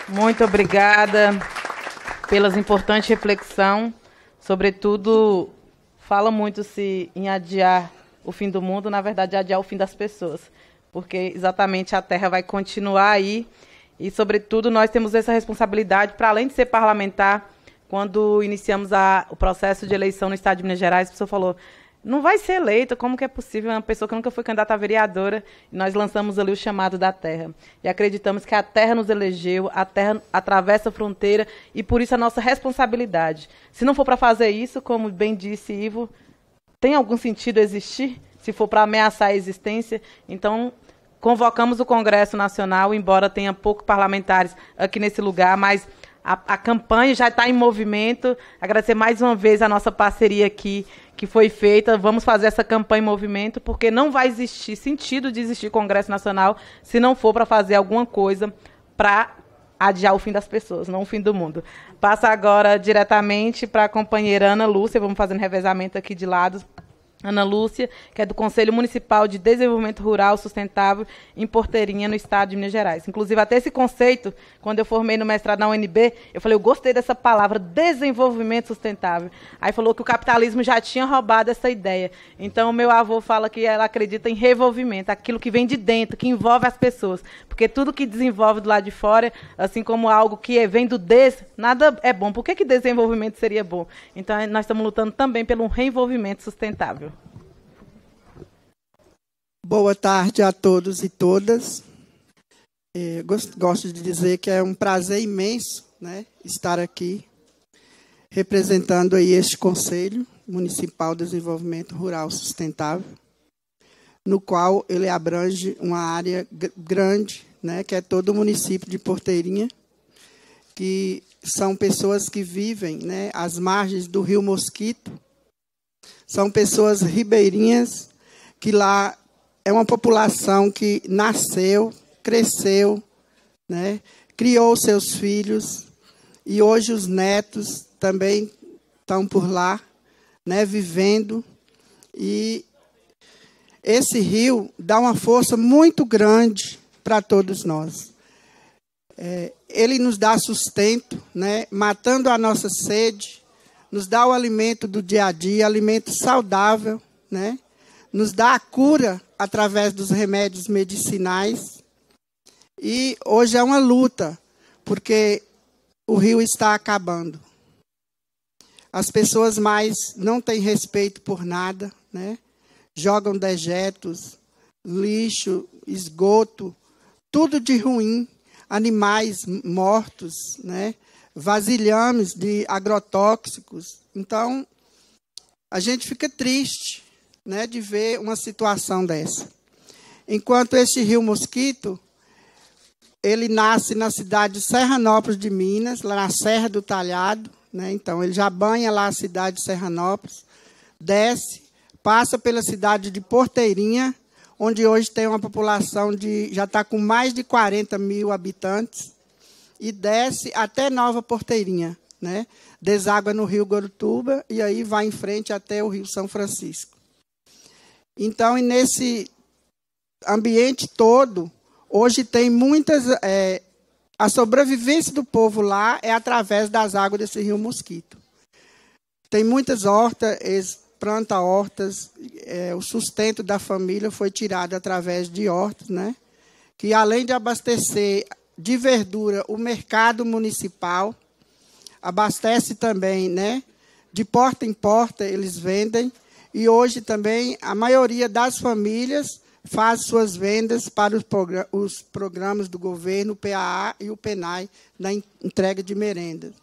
Muito obrigada pelas importantes reflexões. Sobretudo, fala muito-se em adiar o fim do mundo, na verdade, adiar o fim das pessoas. Porque exatamente a Terra vai continuar aí e, sobretudo, nós temos essa responsabilidade, para além de ser parlamentar, quando iniciamos o processo de eleição no Estado de Minas Gerais, a pessoa falou, não vai ser eleita, como que é possível uma pessoa que nunca foi candidata a vereadora? E nós lançamos ali o chamado da Terra. E acreditamos que a Terra nos elegeu, a Terra atravessa a fronteira, e por isso a nossa responsabilidade. Se não for para fazer isso, como bem disse Ivo, tem algum sentido existir? Se for para ameaçar a existência, então convocamos o Congresso Nacional, embora tenha poucos parlamentares aqui nesse lugar, mas a campanha já está em movimento. Agradecer mais uma vez a nossa parceria aqui, que foi feita. Vamos fazer essa campanha em movimento, porque não vai existir sentido de existir Congresso Nacional se não for para fazer alguma coisa para adiar o fim das pessoas, não o fim do mundo. Passa agora diretamente para a companheira Ana Lúcia, vamos fazendo revezamento aqui de lados. Ana Lúcia, que é do Conselho Municipal de Desenvolvimento Rural Sustentável em Porteirinha, no estado de Minas Gerais. Inclusive, até esse conceito, quando eu formei no mestrado na UNB, eu falei, eu gostei dessa palavra, desenvolvimento sustentável. Aí falou que o capitalismo já tinha roubado essa ideia. Então, o meu avô fala que ela acredita em revolvimento, aquilo que vem de dentro, que envolve as pessoas. Porque tudo que desenvolve do lado de fora, assim como algo que vem do nada é bom. Por que desenvolvimento seria bom? Então, nós estamos lutando também pelo reenvolvimento sustentável. Boa tarde a todos e todas. Gosto de dizer que é um prazer imenso, né, estar aqui representando aí este Conselho Municipal de Desenvolvimento Rural Sustentável, no qual ele abrange uma área grande, né, que é todo o município de Porteirinha, que são pessoas que vivem, né, às margens do Rio Mosquito, são pessoas ribeirinhas que lá é uma população que nasceu, cresceu, né, criou seus filhos e hoje os netos também estão por lá, né, vivendo. E esse rio dá uma força muito grande para todos nós. Ele nos dá sustento, né, matando a nossa sede, nos dá o alimento do dia a dia, alimento saudável, né, nos dá a cura através dos remédios medicinais. E hoje é uma luta, porque o rio está acabando. As pessoas mais não têm respeito por nada, né? Jogam dejetos, lixo, esgoto, tudo de ruim, animais mortos, né? Vasilhames de agrotóxicos. Então, a gente fica triste, né, de ver uma situação dessa. Enquanto este rio Mosquito, ele nasce na cidade de Serranópolis de Minas, lá na Serra do Talhado, né? Então, ele já banha lá a cidade de Serranópolis, desce, passa pela cidade de Porteirinha, onde hoje tem uma população já está com mais de 40 mil habitantes, e desce até Nova Porteirinha, né? Deságua no rio Gurutuba e aí vai em frente até o rio São Francisco. Então, e nesse ambiente todo, hoje tem muitas... a sobrevivência do povo lá é através das águas desse rio Mosquito. Tem muitas hortas, eles plantam hortas, o sustento da família foi tirado através de hortas, né? Que além de abastecer de verdura o mercado municipal, abastece também, né? De porta em porta eles vendem, e hoje também a maioria das famílias faz suas vendas para os programas do governo, o PAA e o PENAI, na entrega de merendas.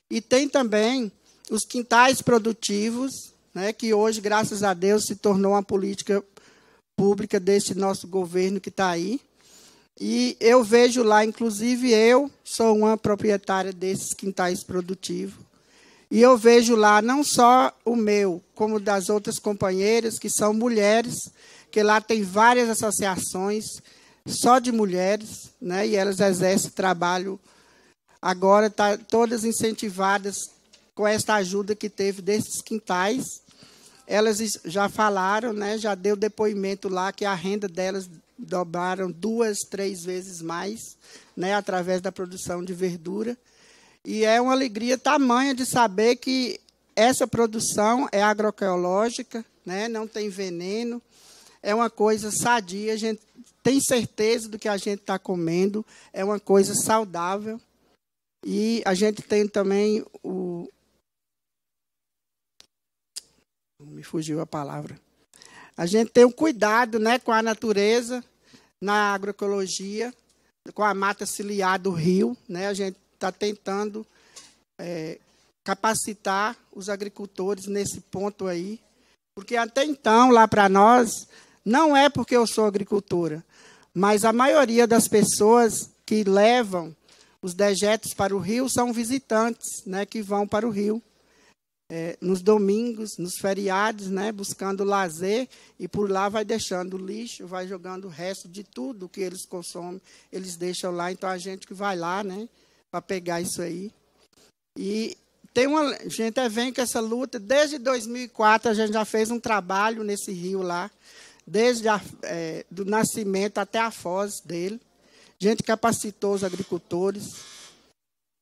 E tem também os quintais produtivos, né, que hoje, graças a Deus, se tornou uma política pública desse nosso governo que está aí. E eu vejo lá, inclusive eu sou uma proprietária desses quintais produtivos, e eu vejo lá não só o meu, como das outras companheiras, que são mulheres, que lá tem várias associações só de mulheres, né, e elas exercem trabalho, agora tá todas incentivadas com esta ajuda que teve desses quintais. Elas já falaram, né, já deu depoimento lá que a renda delas dobraram 2, 3 vezes mais, né, através da produção de verdura. E é uma alegria tamanha de saber que essa produção é agroecológica, né, não tem veneno, é uma coisa sadia, a gente tem certeza do que a gente está comendo, é uma coisa saudável. E a gente tem também me fugiu a palavra. A gente tem um cuidado, né, com a natureza, na agroecologia, com a mata ciliar do rio, né? A gente está tentando capacitar os agricultores nesse ponto aí, porque até então, lá para nós, não é porque eu sou agricultora, mas a maioria das pessoas que levam os dejetos para o rio são visitantes, né, que vão para o rio. Nos domingos, nos feriados, né, buscando lazer, e por lá vai deixando lixo, vai jogando o resto de tudo que eles consomem, eles deixam lá. Então, a gente que vai lá, né, para pegar isso aí. E a gente vem com essa luta, desde 2004 a gente já fez um trabalho nesse rio lá, desde do nascimento até a foz dele. A gente capacitou os agricultores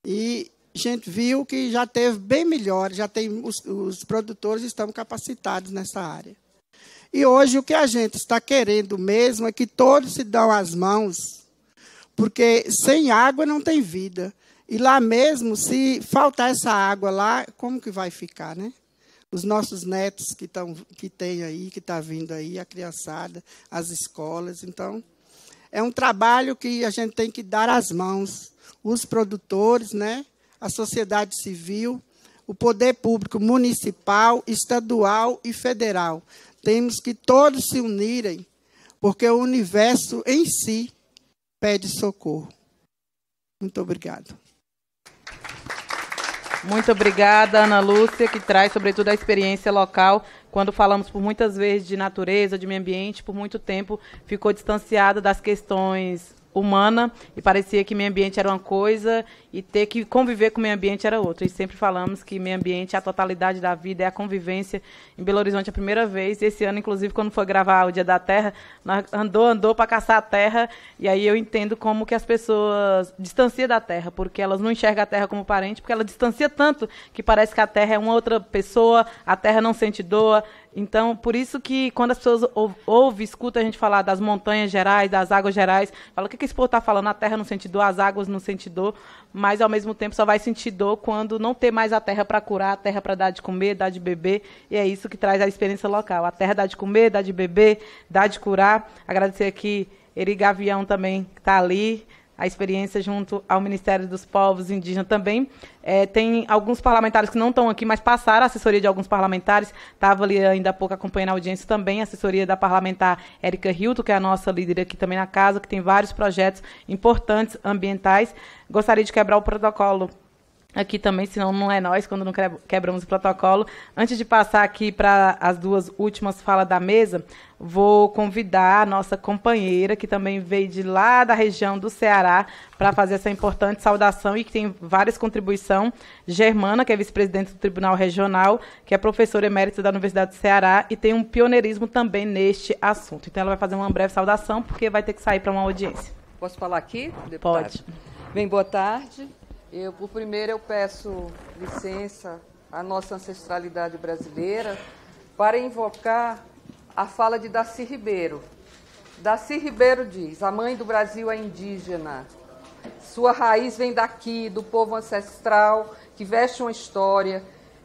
e a gente viu que já teve bem melhor, já tem os produtores estão capacitados nessa área. E hoje o que a gente está querendo mesmo é que todos se dão as mãos, porque sem água não tem vida. E lá mesmo, se faltar essa água lá, como que vai ficar, né? Os nossos netos que tem aí, que está vindo aí, a criançada, as escolas. Então, é um trabalho que a gente tem que dar as mãos, os produtores, né? A sociedade civil, o poder público municipal, estadual e federal. Temos que todos se unirem, porque o universo em si pede socorro. Muito obrigado. Muito obrigada, Ana Lúcia, que traz, sobretudo, a experiência local. Quando falamos por muitas vezes de natureza, de meio ambiente, por muito tempo ficou distanciada das questões humanas e parecia que meio ambiente era uma coisa e ter que conviver com o meio ambiente era outra. E sempre falamos que meio ambiente é a totalidade da vida, é a convivência. Em Belo Horizonte, a primeira vez, esse ano, inclusive, quando foi gravar o Dia da Terra, nós andou para caçar a terra, e aí eu entendo como que as pessoas distanciam da terra, porque elas não enxergam a terra como parente, porque ela distancia tanto que parece que a terra é uma outra pessoa, a terra não sente dor, Então, por isso que quando as pessoas ouvem, escutam a gente falar das montanhas gerais, das águas gerais, fala o que esse povo está falando, a terra não sente dor, as águas não sentem dor, mas ao mesmo tempo só vai sentir dor quando não ter mais a terra para curar, a terra para dar de comer, dar de beber, e é isso que traz a experiência local. A terra dá de comer, dá de beber, dá de curar. Agradecer aqui Eri Gavião também, que está ali, a experiência junto ao Ministério dos Povos Indígenas também. Tem alguns parlamentares que não estão aqui, mas passaram a assessoria de alguns parlamentares. Estava ali ainda há pouco acompanhando a audiência também, a assessoria da parlamentar Érica Hilton, que é a nossa líder aqui também na casa, que tem vários projetos importantes ambientais. Gostaria de quebrar o protocolo aqui também, senão não é nós, quando não quebramos o protocolo. Antes de passar aqui para as duas últimas falas da mesa, vou convidar a nossa companheira, que também veio de lá da região do Ceará, para fazer essa importante saudação e que tem várias contribuições. Germana, que é vice-presidente do Tribunal Regional, que é professora emérita da Universidade do Ceará e tem um pioneirismo também neste assunto. Então, ela vai fazer uma breve saudação, porque vai ter que sair para uma audiência. Posso falar aqui, deputada? Pode. Bem, boa tarde. Por primeiro, eu peço licença à nossa ancestralidade brasileira para invocar a fala de Darcy Ribeiro. Darcy Ribeiro diz: a mãe do Brasil é indígena. Sua raiz vem daqui, do povo ancestral, que veste uma história,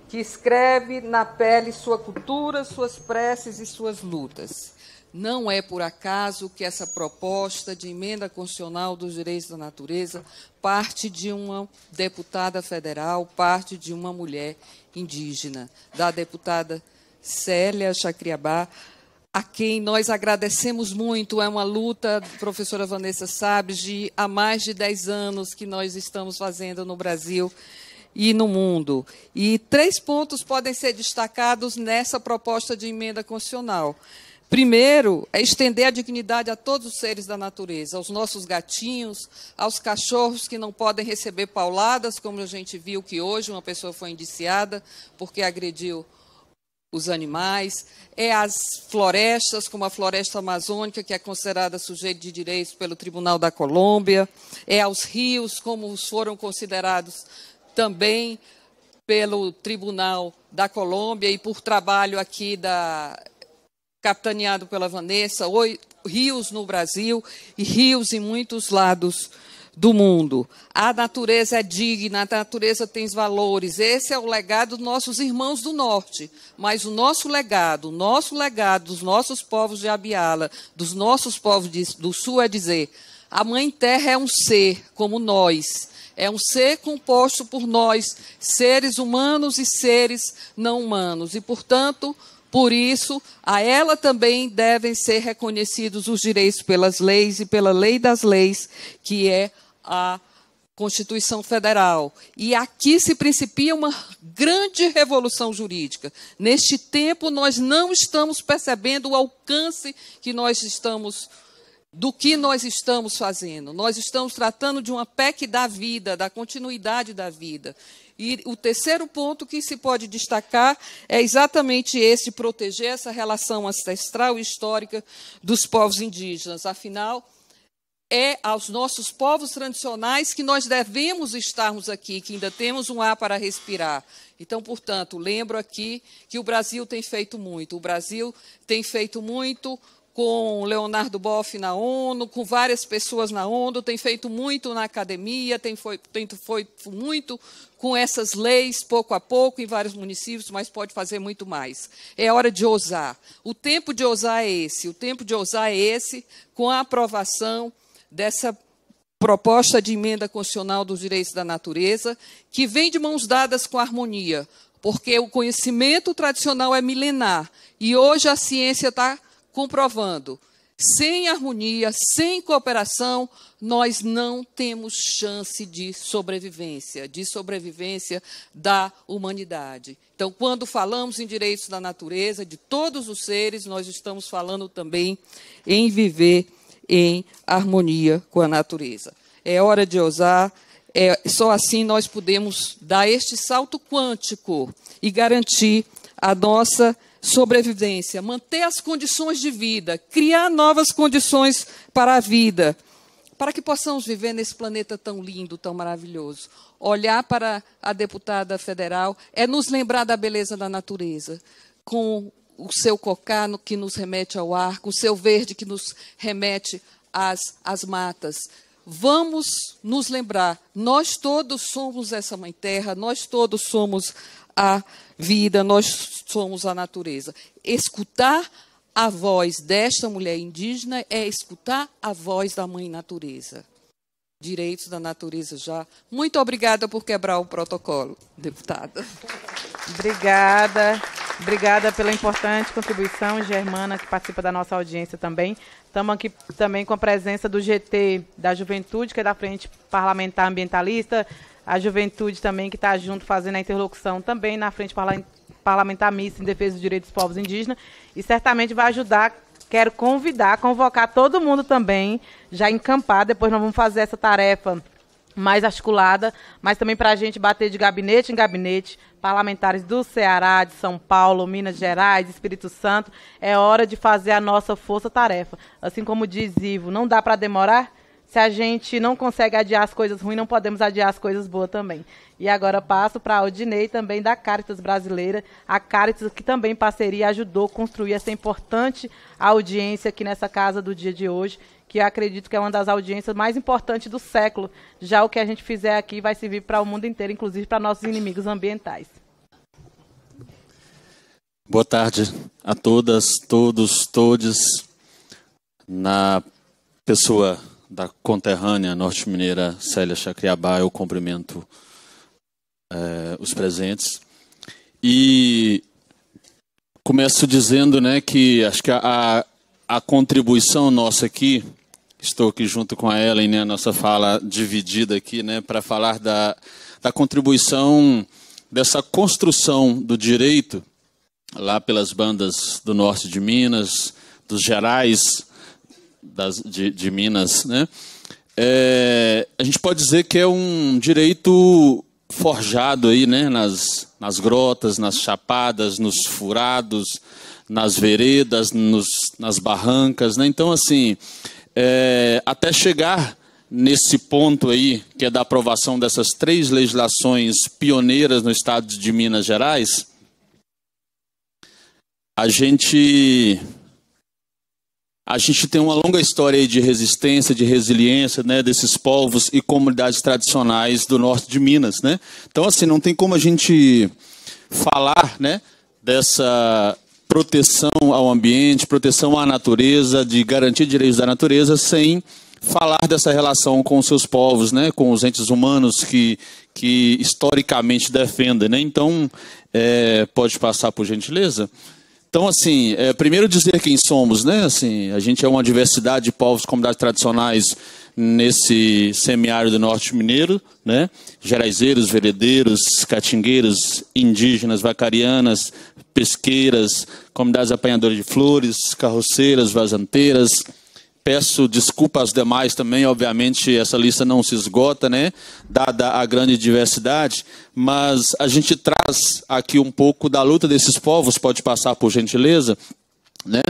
que escreve na pele sua cultura, suas preces e suas lutas. Não é por acaso que essa proposta de emenda constitucional dos direitos da natureza parte de uma deputada federal, parte de uma mulher indígena, da deputada Célia Chacriabá, a quem nós agradecemos muito. É uma luta, professora Vanessa sabe, de há mais de 10 anos que nós estamos fazendo no Brasil e no mundo. E 3 pontos podem ser destacados nessa proposta de emenda constitucional. Primeiro, é estender a dignidade a todos os seres da natureza, aos nossos gatinhos, aos cachorros que não podem receber pauladas, como a gente viu que hoje uma pessoa foi indiciada porque agrediu os animais, às florestas, como a floresta amazônica, que é considerada sujeito de direitos pelo Tribunal da Colômbia, aos rios, como foram considerados também pelo Tribunal da Colômbia e por trabalho aqui capitaneado pela Vanessa, rios no Brasil e rios em muitos lados do mundo. A natureza é digna, a natureza tem valores. Esse é o legado dos nossos irmãos do Norte. Mas o nosso legado dos nossos povos de Abiala, dos nossos povos do Sul é dizer: a Mãe Terra é um ser como nós. É um ser composto por nós, seres humanos e seres não humanos. E, portanto, por isso, a ela também devem ser reconhecidos os direitos pelas leis e pela lei das leis, que é a Constituição Federal. E aqui se principia uma grande revolução jurídica. Neste tempo, nós não estamos percebendo o alcance do que nós estamos fazendo. Nós estamos tratando de uma PEC da vida, da continuidade da vida. E o terceiro ponto que se pode destacar é exatamente esse, proteger essa relação ancestral e histórica dos povos indígenas. Afinal, é aos nossos povos tradicionais que nós devemos estarmos aqui, que ainda temos um ar para respirar. Então, portanto, lembro aqui que o Brasil tem feito muito. O Brasil tem feito muito com Leonardo Boff na ONU, com várias pessoas na ONU, tem feito muito na academia, tem feito muito com essas leis, pouco a pouco, em vários municípios, mas pode fazer muito mais. É hora de ousar. O tempo de ousar é esse. O tempo de ousar é esse, com a aprovação dessa proposta de emenda constitucional dos direitos da natureza, que vem de mãos dadas com a harmonia, porque o conhecimento tradicional é milenar, e hoje a ciência está comprovando: sem harmonia, sem cooperação, nós não temos chance de sobrevivência da humanidade. Então, quando falamos em direitos da natureza, de todos os seres, nós estamos falando também em viver em harmonia com a natureza. É hora de ousar, só assim nós podemos dar este salto quântico e garantir a nossa sobrevivência, manter as condições de vida, criar novas condições para a vida, para que possamos viver nesse planeta tão lindo, tão maravilhoso. Olhar para a deputada federal é nos lembrar da beleza da natureza, com o seu cocá que nos remete ao ar, com o seu verde que nos remete às matas. Vamos nos lembrar, nós todos somos essa mãe terra, nós todos somos a vida, nós somos a natureza. Escutar a voz desta mulher indígena é escutar a voz da mãe natureza. Direitos da natureza já. Muito obrigada por quebrar o protocolo, deputada. Obrigada. Obrigada pela importante contribuição, Germana, que participa da nossa audiência também. Estamos aqui também com a presença do GT da Juventude, que é da Frente Parlamentar Ambientalista, a Juventude também que está junto fazendo a interlocução também na Frente Parlamentar Mista em Defesa dos Direitos dos Povos Indígenas, e certamente vai ajudar. Quero convocar todo mundo também, já encampar, depois nós vamos fazer essa tarefa mais articulada, mas também para a gente bater de gabinete em gabinete, parlamentares do Ceará, de São Paulo, Minas Gerais, Espírito Santo, é hora de fazer a nossa força-tarefa. Assim como diz Ivo, não dá para demorar. Se a gente não consegue adiar as coisas ruins, não podemos adiar as coisas boas também. E agora passo para a Aldinei, também da Caritas Brasileira, a Caritas que também em parceria ajudou a construir essa importante audiência aqui nessa casa do dia de hoje, que eu acredito que é uma das audiências mais importantes do século. Já o que a gente fizer aqui vai servir para o mundo inteiro, inclusive para nossos inimigos ambientais. Boa tarde a todas, todos, todes. Na pessoa da conterrânea norte-mineira Célia Chacriabá, eu cumprimento os presentes. E começo dizendo, né, que acho que a contribuição nossa aqui, estou aqui junto com a Ellen, né, a nossa fala dividida aqui, né, para falar da contribuição dessa construção do direito lá pelas bandas do norte de Minas, dos Gerais de Minas, né? A gente pode dizer que é um direito forjado aí, né, nas grotas, nas chapadas, nos furados, nas veredas, nas barrancas, né? Então, assim, até chegar nesse ponto aí, que é da aprovação dessas 3 legislações pioneiras no estado de Minas Gerais, a gente tem uma longa história aí de resistência, de resiliência, né, desses povos e comunidades tradicionais do norte de Minas, né? Então, assim, não tem como a gente falar, né, dessa proteção ao ambiente, proteção à natureza, de garantir direitos da natureza, sem falar dessa relação com os seus povos, né, com os entes humanos que historicamente defendem, né? Então, pode passar por gentileza? Então, assim, primeiro dizer quem somos, né? Assim, a gente é uma diversidade de povos, comunidades tradicionais nesse semiárido norte mineiro, né? Geraizeiros, veredeiros, catingueiros, indígenas, vacarianas, pesqueiras, comunidades apanhadoras de flores, carroceiras, vazanteiras. Peço desculpa aos demais também, obviamente essa lista não se esgota, né, dada a grande diversidade, mas a gente traz aqui um pouco da luta desses povos, pode passar por gentileza, né,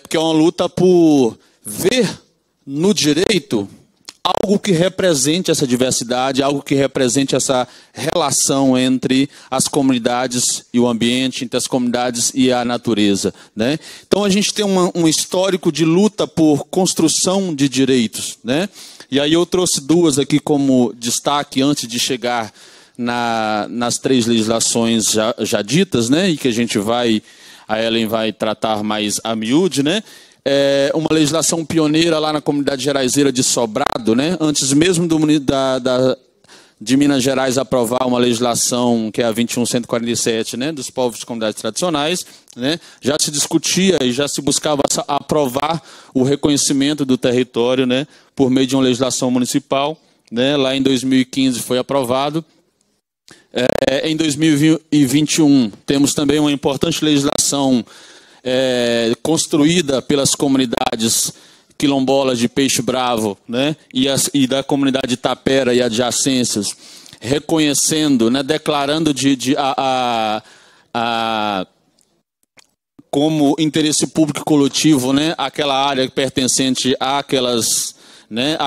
porque é uma luta por ver no direito algo que represente essa diversidade, algo que represente essa relação entre as comunidades e o ambiente, entre as comunidades e a natureza, né? Então a gente tem um histórico de luta por construção de direitos, né? E aí eu trouxe 2 aqui como destaque antes de chegar nas 3 legislações já ditas, né? E que a Ellen vai tratar mais a miúde, né? Uma legislação pioneira lá na comunidade geraizeira de Sobrado, né? Antes mesmo de Minas Gerais aprovar uma legislação que é a 21147, né? Dos povos de comunidades tradicionais, né? Já se discutia e já se buscava aprovar o reconhecimento do território, né? Por meio de uma legislação municipal, né? Lá em 2015 foi aprovado. Em 2021 temos também uma importante legislação construída pelas comunidades quilombolas de Peixe Bravo, né, e da comunidade Tapera e adjacências, reconhecendo, né, declarando como interesse público coletivo, né, aquela área pertencente àquelas né,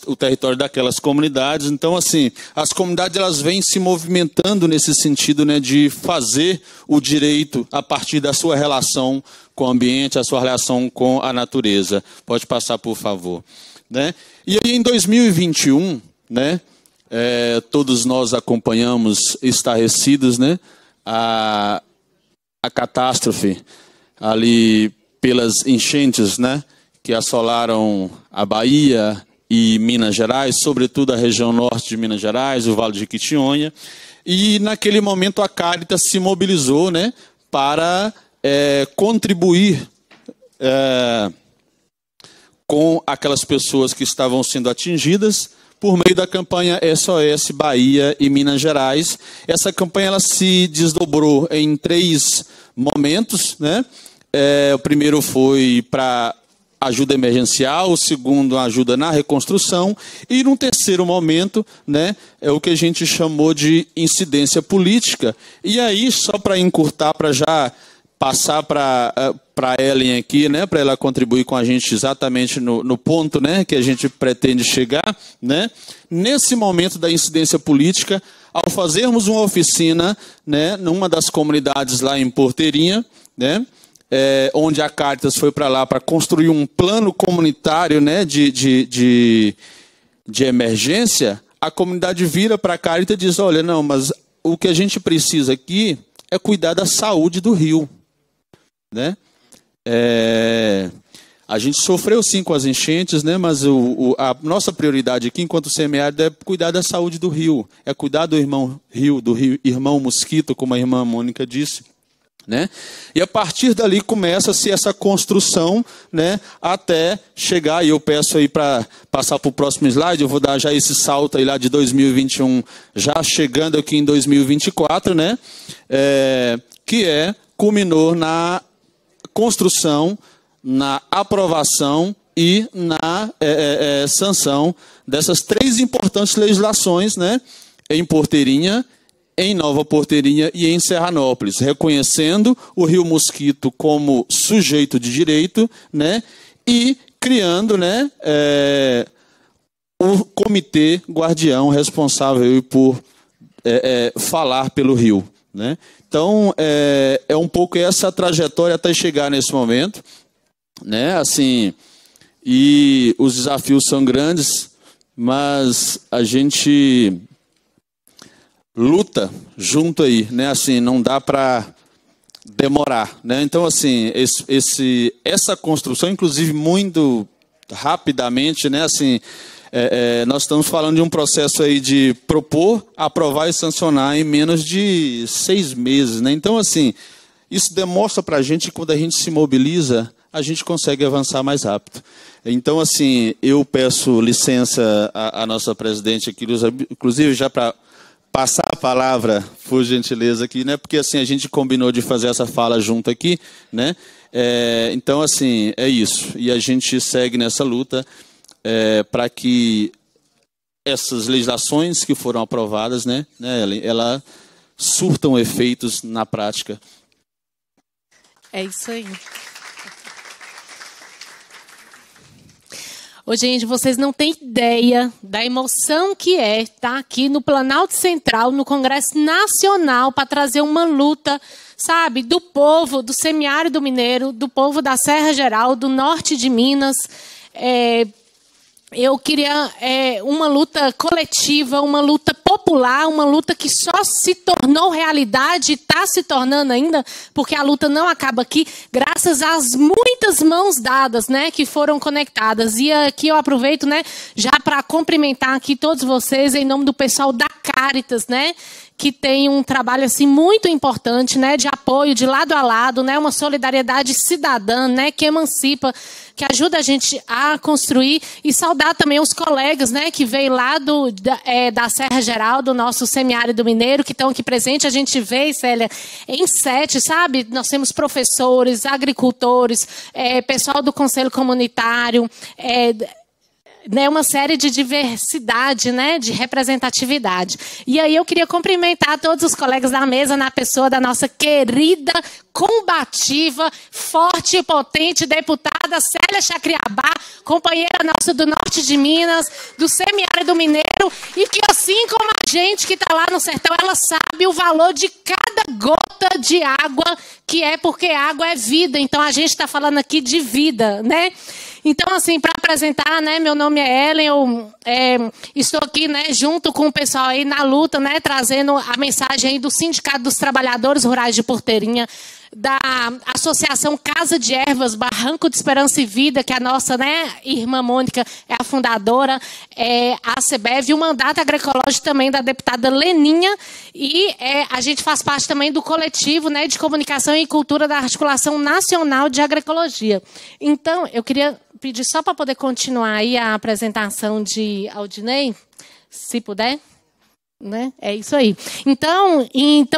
o território daquelas comunidades. Então, assim, as comunidades elas vêm se movimentando nesse sentido, né, de fazer o direito a partir da sua relação com o ambiente, a sua relação com a natureza. Pode passar, por favor. Né? E aí, em 2021, né, todos nós acompanhamos estarrecidos, né, a catástrofe ali pelas enchentes, né, que assolaram a Bahia e Minas Gerais, sobretudo a região norte de Minas Gerais, o Vale de Jequitinhonha. E naquele momento a Caritas se mobilizou, né, para contribuir com aquelas pessoas que estavam sendo atingidas por meio da campanha SOS Bahia e Minas Gerais. Essa campanha ela se desdobrou em 3 momentos, né? O primeiro foi para ajuda emergencial, o segundo ajuda na reconstrução e no terceiro momento, né, é o que a gente chamou de incidência política. E aí, só para encurtar, para já passar para Ellen aqui, né, para ela contribuir com a gente exatamente no ponto, né, que a gente pretende chegar, né, nesse momento da incidência política, ao fazermos uma oficina, né, numa das comunidades lá em Porteirinha, né, onde a Caritas foi para lá para construir um plano comunitário, né, de emergência, a comunidade vira para a Caritas e diz, olha, não, mas o que a gente precisa aqui é cuidar da saúde do rio. Né? A gente sofreu sim com as enchentes, né? Mas a nossa prioridade aqui, enquanto semiárido, é cuidar da saúde do rio, é cuidar do irmão rio, irmão mosquito, como a irmã Mônica disse. Né? E a partir dali começa-se essa construção, né, até chegar, e eu peço aí para passar para o próximo slide, eu vou dar já esse salto aí lá de 2021, já chegando aqui em 2024, né, que culminou na construção, na aprovação e na sanção dessas 3 importantes legislações, né, em Porteirinha, em Nova Porteirinha e em Serranópolis, reconhecendo o Rio Mosquito como sujeito de direito, né, e criando, né, o comitê guardião responsável por falar pelo rio. Né? Então, é um pouco essa trajetória até chegar nesse momento, né? Assim, e os desafios são grandes, mas a gente luta junto aí, né? Assim, não dá para demorar, né? Então, assim, essa construção, inclusive muito rapidamente, né? Assim, nós estamos falando de um processo aí de propor, aprovar e sancionar em menos de 6 meses, né? Então, assim, isso demonstra para a gente que quando a gente se mobiliza, a gente consegue avançar mais rápido. Então, assim, eu peço licença à nossa presidente aqui, inclusive já para passar a palavra, por gentileza, aqui, né? Porque assim a gente combinou de fazer essa fala junto aqui, né? Então, assim, é isso. E a gente segue nessa luta para que essas legislações que foram aprovadas, né, ela surtam efeitos na prática. É isso aí. Ô, gente, vocês não têm ideia da emoção que é estar aqui no Planalto Central, no Congresso Nacional, para trazer uma luta, sabe, do povo, do semiárido mineiro, do povo da Serra Geral, do norte de Minas. Eu queria uma luta coletiva, uma luta popular, uma luta que só se tornou realidade e está se tornando ainda, porque a luta não acaba aqui, graças às muitas mãos dadas, né, que foram conectadas. E aqui eu aproveito, né, já para cumprimentar aqui todos vocês em nome do pessoal da Caritas, né, que tem um trabalho assim muito importante, né, de apoio de lado a lado, né, uma solidariedade cidadã, né, que emancipa, que ajuda a gente a construir, e saudar também os colegas, né, que veio lá da Serra Geral, do nosso semiárido mineiro, que estão aqui presentes. A gente vê, Célia, em 7, sabe? Nós temos professores, agricultores, pessoal do Conselho Comunitário, uma série de diversidade, né, de representatividade. E aí eu queria cumprimentar todos os colegas da mesa na pessoa da nossa querida, combativa, forte e potente deputada deputada Célia Chacriabá, companheira nossa do norte de Minas, do semiárido mineiro, e que assim como a gente que está lá no sertão, ela sabe o valor de cada gota de água, que é porque água é vida. Então a gente está falando aqui de vida, né? Então, assim, para apresentar, né, meu nome é Ellen, eu estou aqui, né, junto com o pessoal aí na luta, né, trazendo a mensagem aí do Sindicato dos Trabalhadores Rurais de Porteirinha, da Associação Casa de Ervas, Barranco de Esperança e Vida, que a nossa, né, irmã Mônica é a fundadora, a ACBEV, e o Mandato Agroecológico também da deputada Leninha, e a gente faz parte também do coletivo, né, de comunicação e cultura da Articulação Nacional de Agroecologia. Então, eu queria pedir só para poder continuar aí a apresentação de Aldinei, se puder. Né? É isso aí. Então,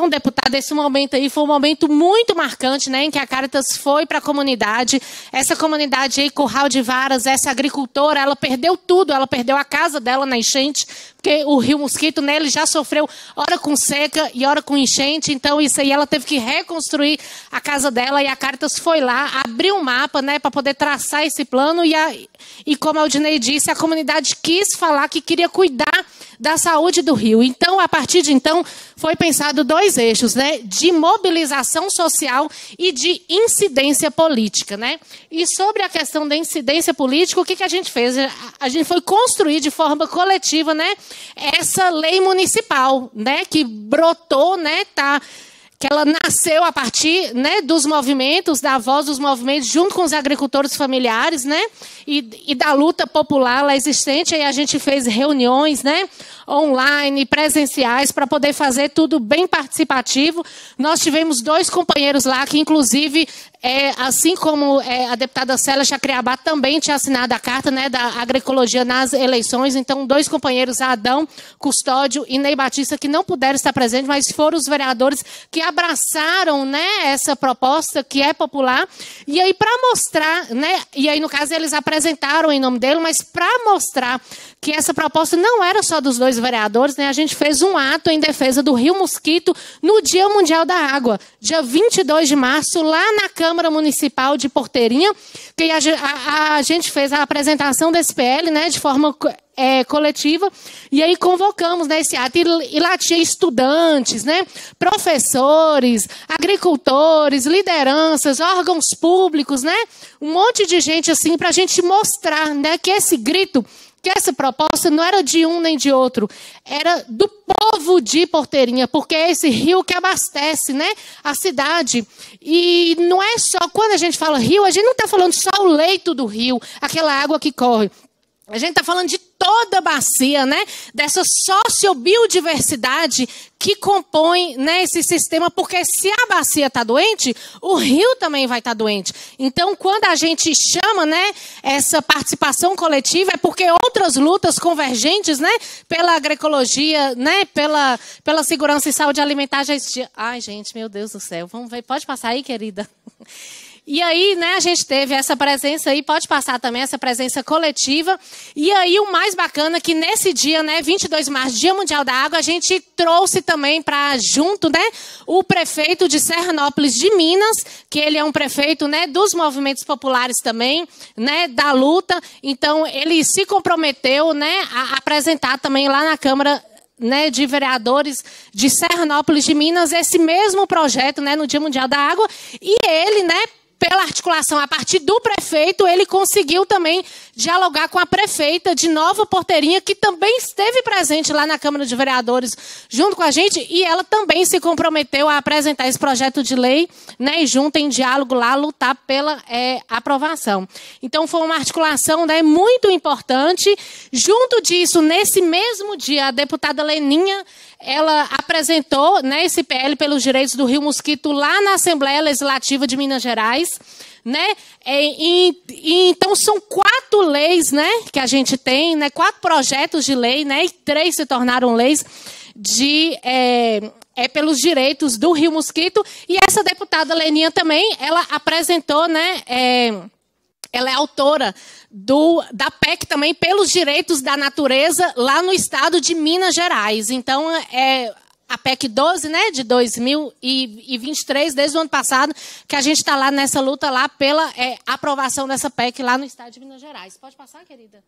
deputada, esse momento aí foi um momento muito marcante, né, em que a Caritas foi para a comunidade. Essa comunidade aí, Curral de Varas, essa agricultora, ela perdeu tudo, ela perdeu a casa dela na enchente, porque o Rio Mosquito, né, ele já sofreu hora com seca e hora com enchente, então isso aí ela teve que reconstruir a casa dela, e a Caritas foi lá, abriu um mapa, né, para poder traçar esse plano, e como a Aldinei disse, a comunidade quis falar que queria cuidar da saúde do rio. Então, a partir de então, foi pensado 2 eixos, né, de mobilização social e de incidência política, né? E sobre a questão da incidência política, o que a gente fez? A gente foi construir de forma coletiva, né, essa lei municipal, né, que brotou, né, que ela nasceu a partir, né, dos movimentos, da voz dos movimentos, junto com os agricultores familiares, né, e da luta popular lá existente. Aí a gente fez reuniões, né, online, presenciais, para poder fazer tudo bem participativo. Nós tivemos 2 companheiros lá que, inclusive, assim como a deputada Célia Chacriabá também tinha assinado a carta, né, da agroecologia nas eleições. Então, 2 companheiros, Adão Custódio e Ney Batista, que não puderam estar presentes, mas foram os vereadores que abraçaram, né, essa proposta que é popular. E aí, para mostrar, né, e aí, no caso, eles apresentaram em nome dele, mas para mostrar que essa proposta não era só dos 2 vereadores, né, a gente fez um ato em defesa do Rio Mosquito no Dia Mundial da Água, dia 22 de março, lá na Câmara Municipal de Porteirinha, que a gente fez a apresentação desse PL, né, de forma coletiva, e aí convocamos, né, esse ato, e lá tinha estudantes, né, professores, agricultores, lideranças, órgãos públicos, né, um monte de gente assim, para a gente mostrar, né, que esse grito, que essa proposta não era de um nem de outro, era do povo de Porteirinha, porque é esse rio que abastece, né, a cidade. E não é só, quando a gente fala rio, a gente não está falando só o leito do rio, aquela água que corre. A gente está falando de toda a bacia, né, dessa sociobiodiversidade que compõe, né, esse sistema, porque se a bacia está doente, o rio também vai estar doente. Então, quando a gente chama, né, essa participação coletiva, é porque outras lutas convergentes, né, pela agroecologia, né, pela segurança e saúde alimentar já existiam. Ai, gente, meu Deus do céu, vamos ver, pode passar aí, querida? E aí, né, a gente teve essa presença aí, pode passar também essa presença coletiva. E aí, o mais bacana é que nesse dia, né, 22 de março, Dia Mundial da Água, a gente trouxe também para junto, né, o prefeito de Serranópolis de Minas, que ele é um prefeito, né, dos movimentos populares também, né, da luta. Então, ele se comprometeu, né, a apresentar também lá na Câmara, né, de vereadores de Serranópolis de Minas, esse mesmo projeto, né, no Dia Mundial da Água. E ele, né, pela articulação a partir do prefeito, ele conseguiu também dialogar com a prefeita de Nova Porteirinha, que também esteve presente lá na Câmara de Vereadores junto com a gente, e ela também se comprometeu a apresentar esse projeto de lei, né, e junto em diálogo lá, lutar pela aprovação. Então, foi uma articulação, né, muito importante. Junto disso, nesse mesmo dia, a deputada Leninha, ela apresentou, né, esse PL pelos direitos do Rio Mosquito lá na Assembleia Legislativa de Minas Gerais, né? Então são 4 leis, né, que a gente tem, né, 4 projetos de lei, né, e 3 se tornaram leis pelos direitos do Rio Mosquito. E essa deputada Leninha também, ela apresentou, né, ela é autora da PEC também pelos direitos da natureza lá no estado de Minas Gerais. Então, a PEC 12, né, de 2023, desde o ano passado, que a gente está lá nessa luta lá pela aprovação dessa PEC lá no estado de Minas Gerais. Pode passar, querida?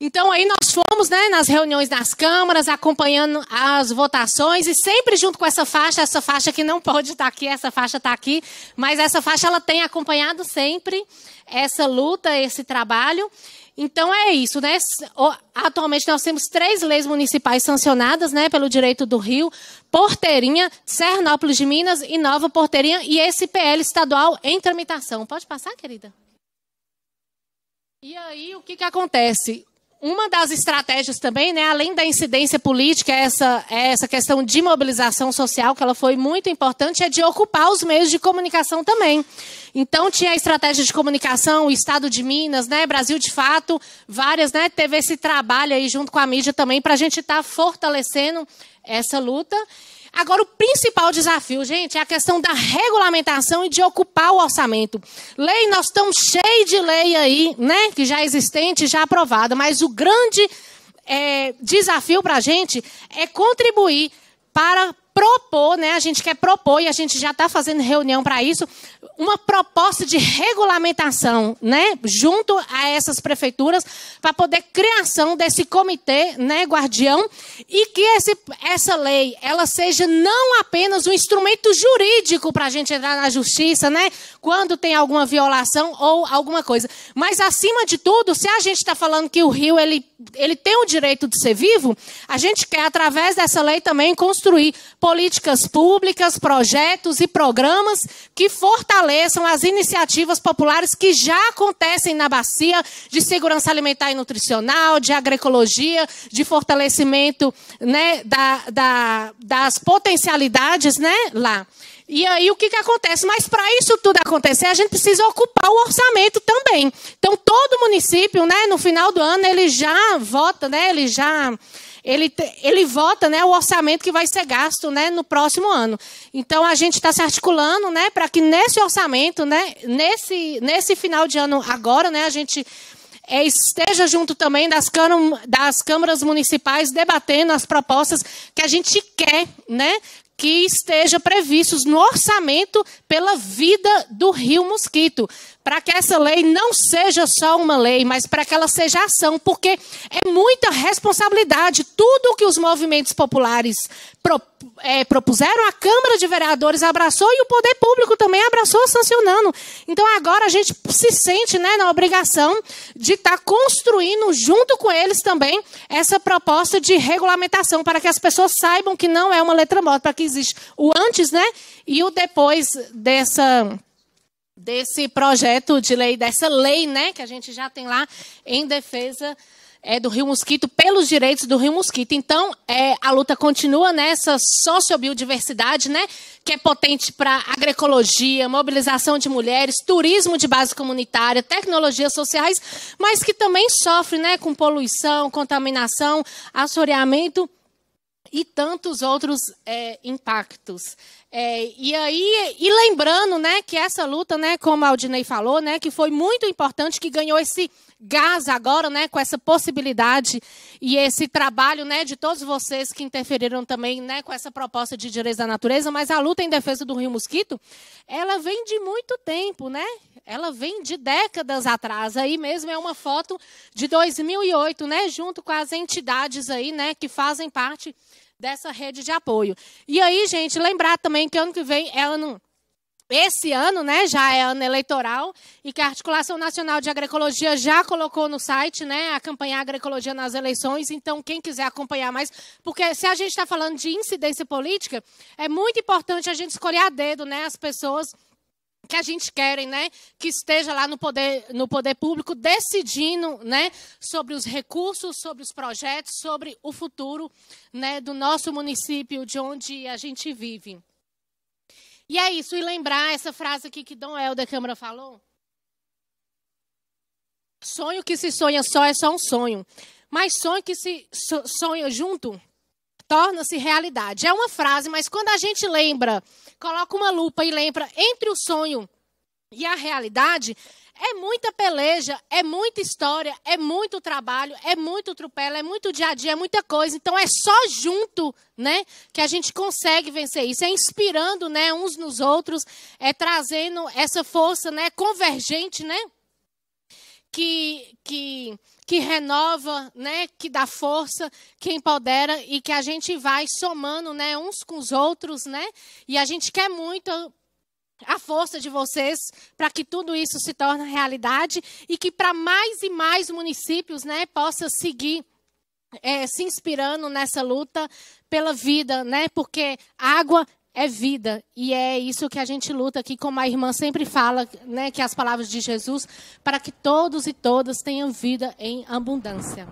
Então, aí nós fomos, né, nas reuniões das câmaras, acompanhando as votações, e sempre junto com essa faixa que não pode estar aqui, essa faixa está aqui, mas essa faixa ela tem acompanhado sempre essa luta, esse trabalho. Então, é isso, né? Atualmente, nós temos 3 leis municipais sancionadas, né, pelo Direito do Rio, Porteirinha, Serranópolis de Minas e Nova Porteirinha, e esse PL estadual em tramitação. Pode passar, querida? E aí, o que acontece? Uma das estratégias também, né, além da incidência política, essa questão de mobilização social, que ela foi muito importante, é de ocupar os meios de comunicação também. Então, tinha a estratégia de comunicação, o Estado de Minas, né, Brasil de Fato, várias, né, teve esse trabalho aí junto com a mídia também, para a gente estar fortalecendo essa luta. Agora, o principal desafio, gente, é a questão da regulamentação e de ocupar o orçamento. Lei, nós estamos cheios de lei aí, né, que já é existente, já aprovada, mas o grande desafio para a gente é contribuir para propor, né, a gente quer propor, e a gente já está fazendo reunião para isso, uma proposta de regulamentação, né, junto a essas prefeituras, para poder criação desse comitê, né, guardião, e que essa lei, ela seja não apenas um instrumento jurídico para a gente entrar na justiça, né, quando tem alguma violação ou alguma coisa, mas acima de tudo, se a gente está falando que o Rio, ele tem o direito de ser vivo, a gente quer, através dessa lei também, construir políticas públicas, projetos e programas que fortaleçam as iniciativas populares que já acontecem na bacia de segurança alimentar e nutricional, de agroecologia, de fortalecimento, né, das potencialidades, né, lá. E aí, o que acontece? Mas, para isso tudo acontecer, a gente precisa ocupar o orçamento também. Então, todo município, né, no final do ano, ele já vota, né, ele vota, né, o orçamento que vai ser gasto, né, no próximo ano. Então, a gente está se articulando, né, para que nesse orçamento, né, nesse final de ano agora, né, a gente esteja junto também das câmaras municipais debatendo as propostas que a gente quer, né, que esteja previstos no orçamento pela vida do Rio Mosquito, para que essa lei não seja só uma lei, mas para que ela seja ação, porque é muita responsabilidade. Tudo que os movimentos populares propuseram, a Câmara de Vereadores abraçou e o Poder Público também abraçou, sancionando. Então, agora a gente se sente, né, na obrigação de estar construindo, junto com eles também, essa proposta de regulamentação, para que as pessoas saibam que não é uma letra morta, para que existe o antes, né, e o depois desse projeto de lei, dessa lei, né, que a gente já tem lá em defesa do Rio Mosquito, pelos direitos do Rio Mosquito. Então, a luta continua nessa sociobiodiversidade, né, que é potente para agroecologia, mobilização de mulheres, turismo de base comunitária, tecnologias sociais, mas que também sofre, né, com poluição, contaminação, assoreamento e tantos outros impactos. E lembrando, né, que essa luta, né, como a Aldinei falou, né, que foi muito importante, que ganhou esse gás agora, né, com essa possibilidade e esse trabalho, né, de todos vocês que interferiram também, né, com essa proposta de direitos da natureza, mas a luta em defesa do Rio Mosquito, ela vem de muito tempo, né? Ela vem de décadas atrás. Aí mesmo é uma foto de 2008, né, junto com as entidades aí, né, que fazem parte dessa rede de apoio. E aí, gente, lembrar também que ano que vem esse ano, né, já é ano eleitoral, e que a Articulação Nacional de Agroecologia já colocou no site, né, a campanha Agroecologia nas eleições. Então, quem quiser acompanhar mais, porque se a gente está falando de incidência política, é muito importante a gente escolher a dedo, né, as pessoas que a gente quer, né, que esteja lá no poder público decidindo, né, sobre os recursos, sobre os projetos, sobre o futuro, né, do nosso município, de onde a gente vive. E é isso, e lembrar essa frase aqui que Dom Helder Câmara falou. Sonho que se sonha só é só um sonho, mas sonho que se sonha junto torna-se realidade. É uma frase, mas quando a gente lembra, coloca uma lupa e lembra entre o sonho E a realidade é muita peleja, é muita história, é muito trabalho, é muito atropelo, é muito dia a dia, é muita coisa. Então é só junto, né, que a gente consegue vencer isso. É inspirando, né, uns nos outros, é trazendo essa força, né, convergente, né, que renova, né, que dá força, que empodera e que a gente vai somando, né, uns com os outros, né? E a gente quer muito a força de vocês para que tudo isso se torne realidade e que para mais e mais municípios, né, possa seguir se inspirando nessa luta pela vida, né? Porque água é vida e é isso que a gente luta aqui, como a irmã sempre fala, né, que as palavras de Jesus, para que todos e todas tenham vida em abundância.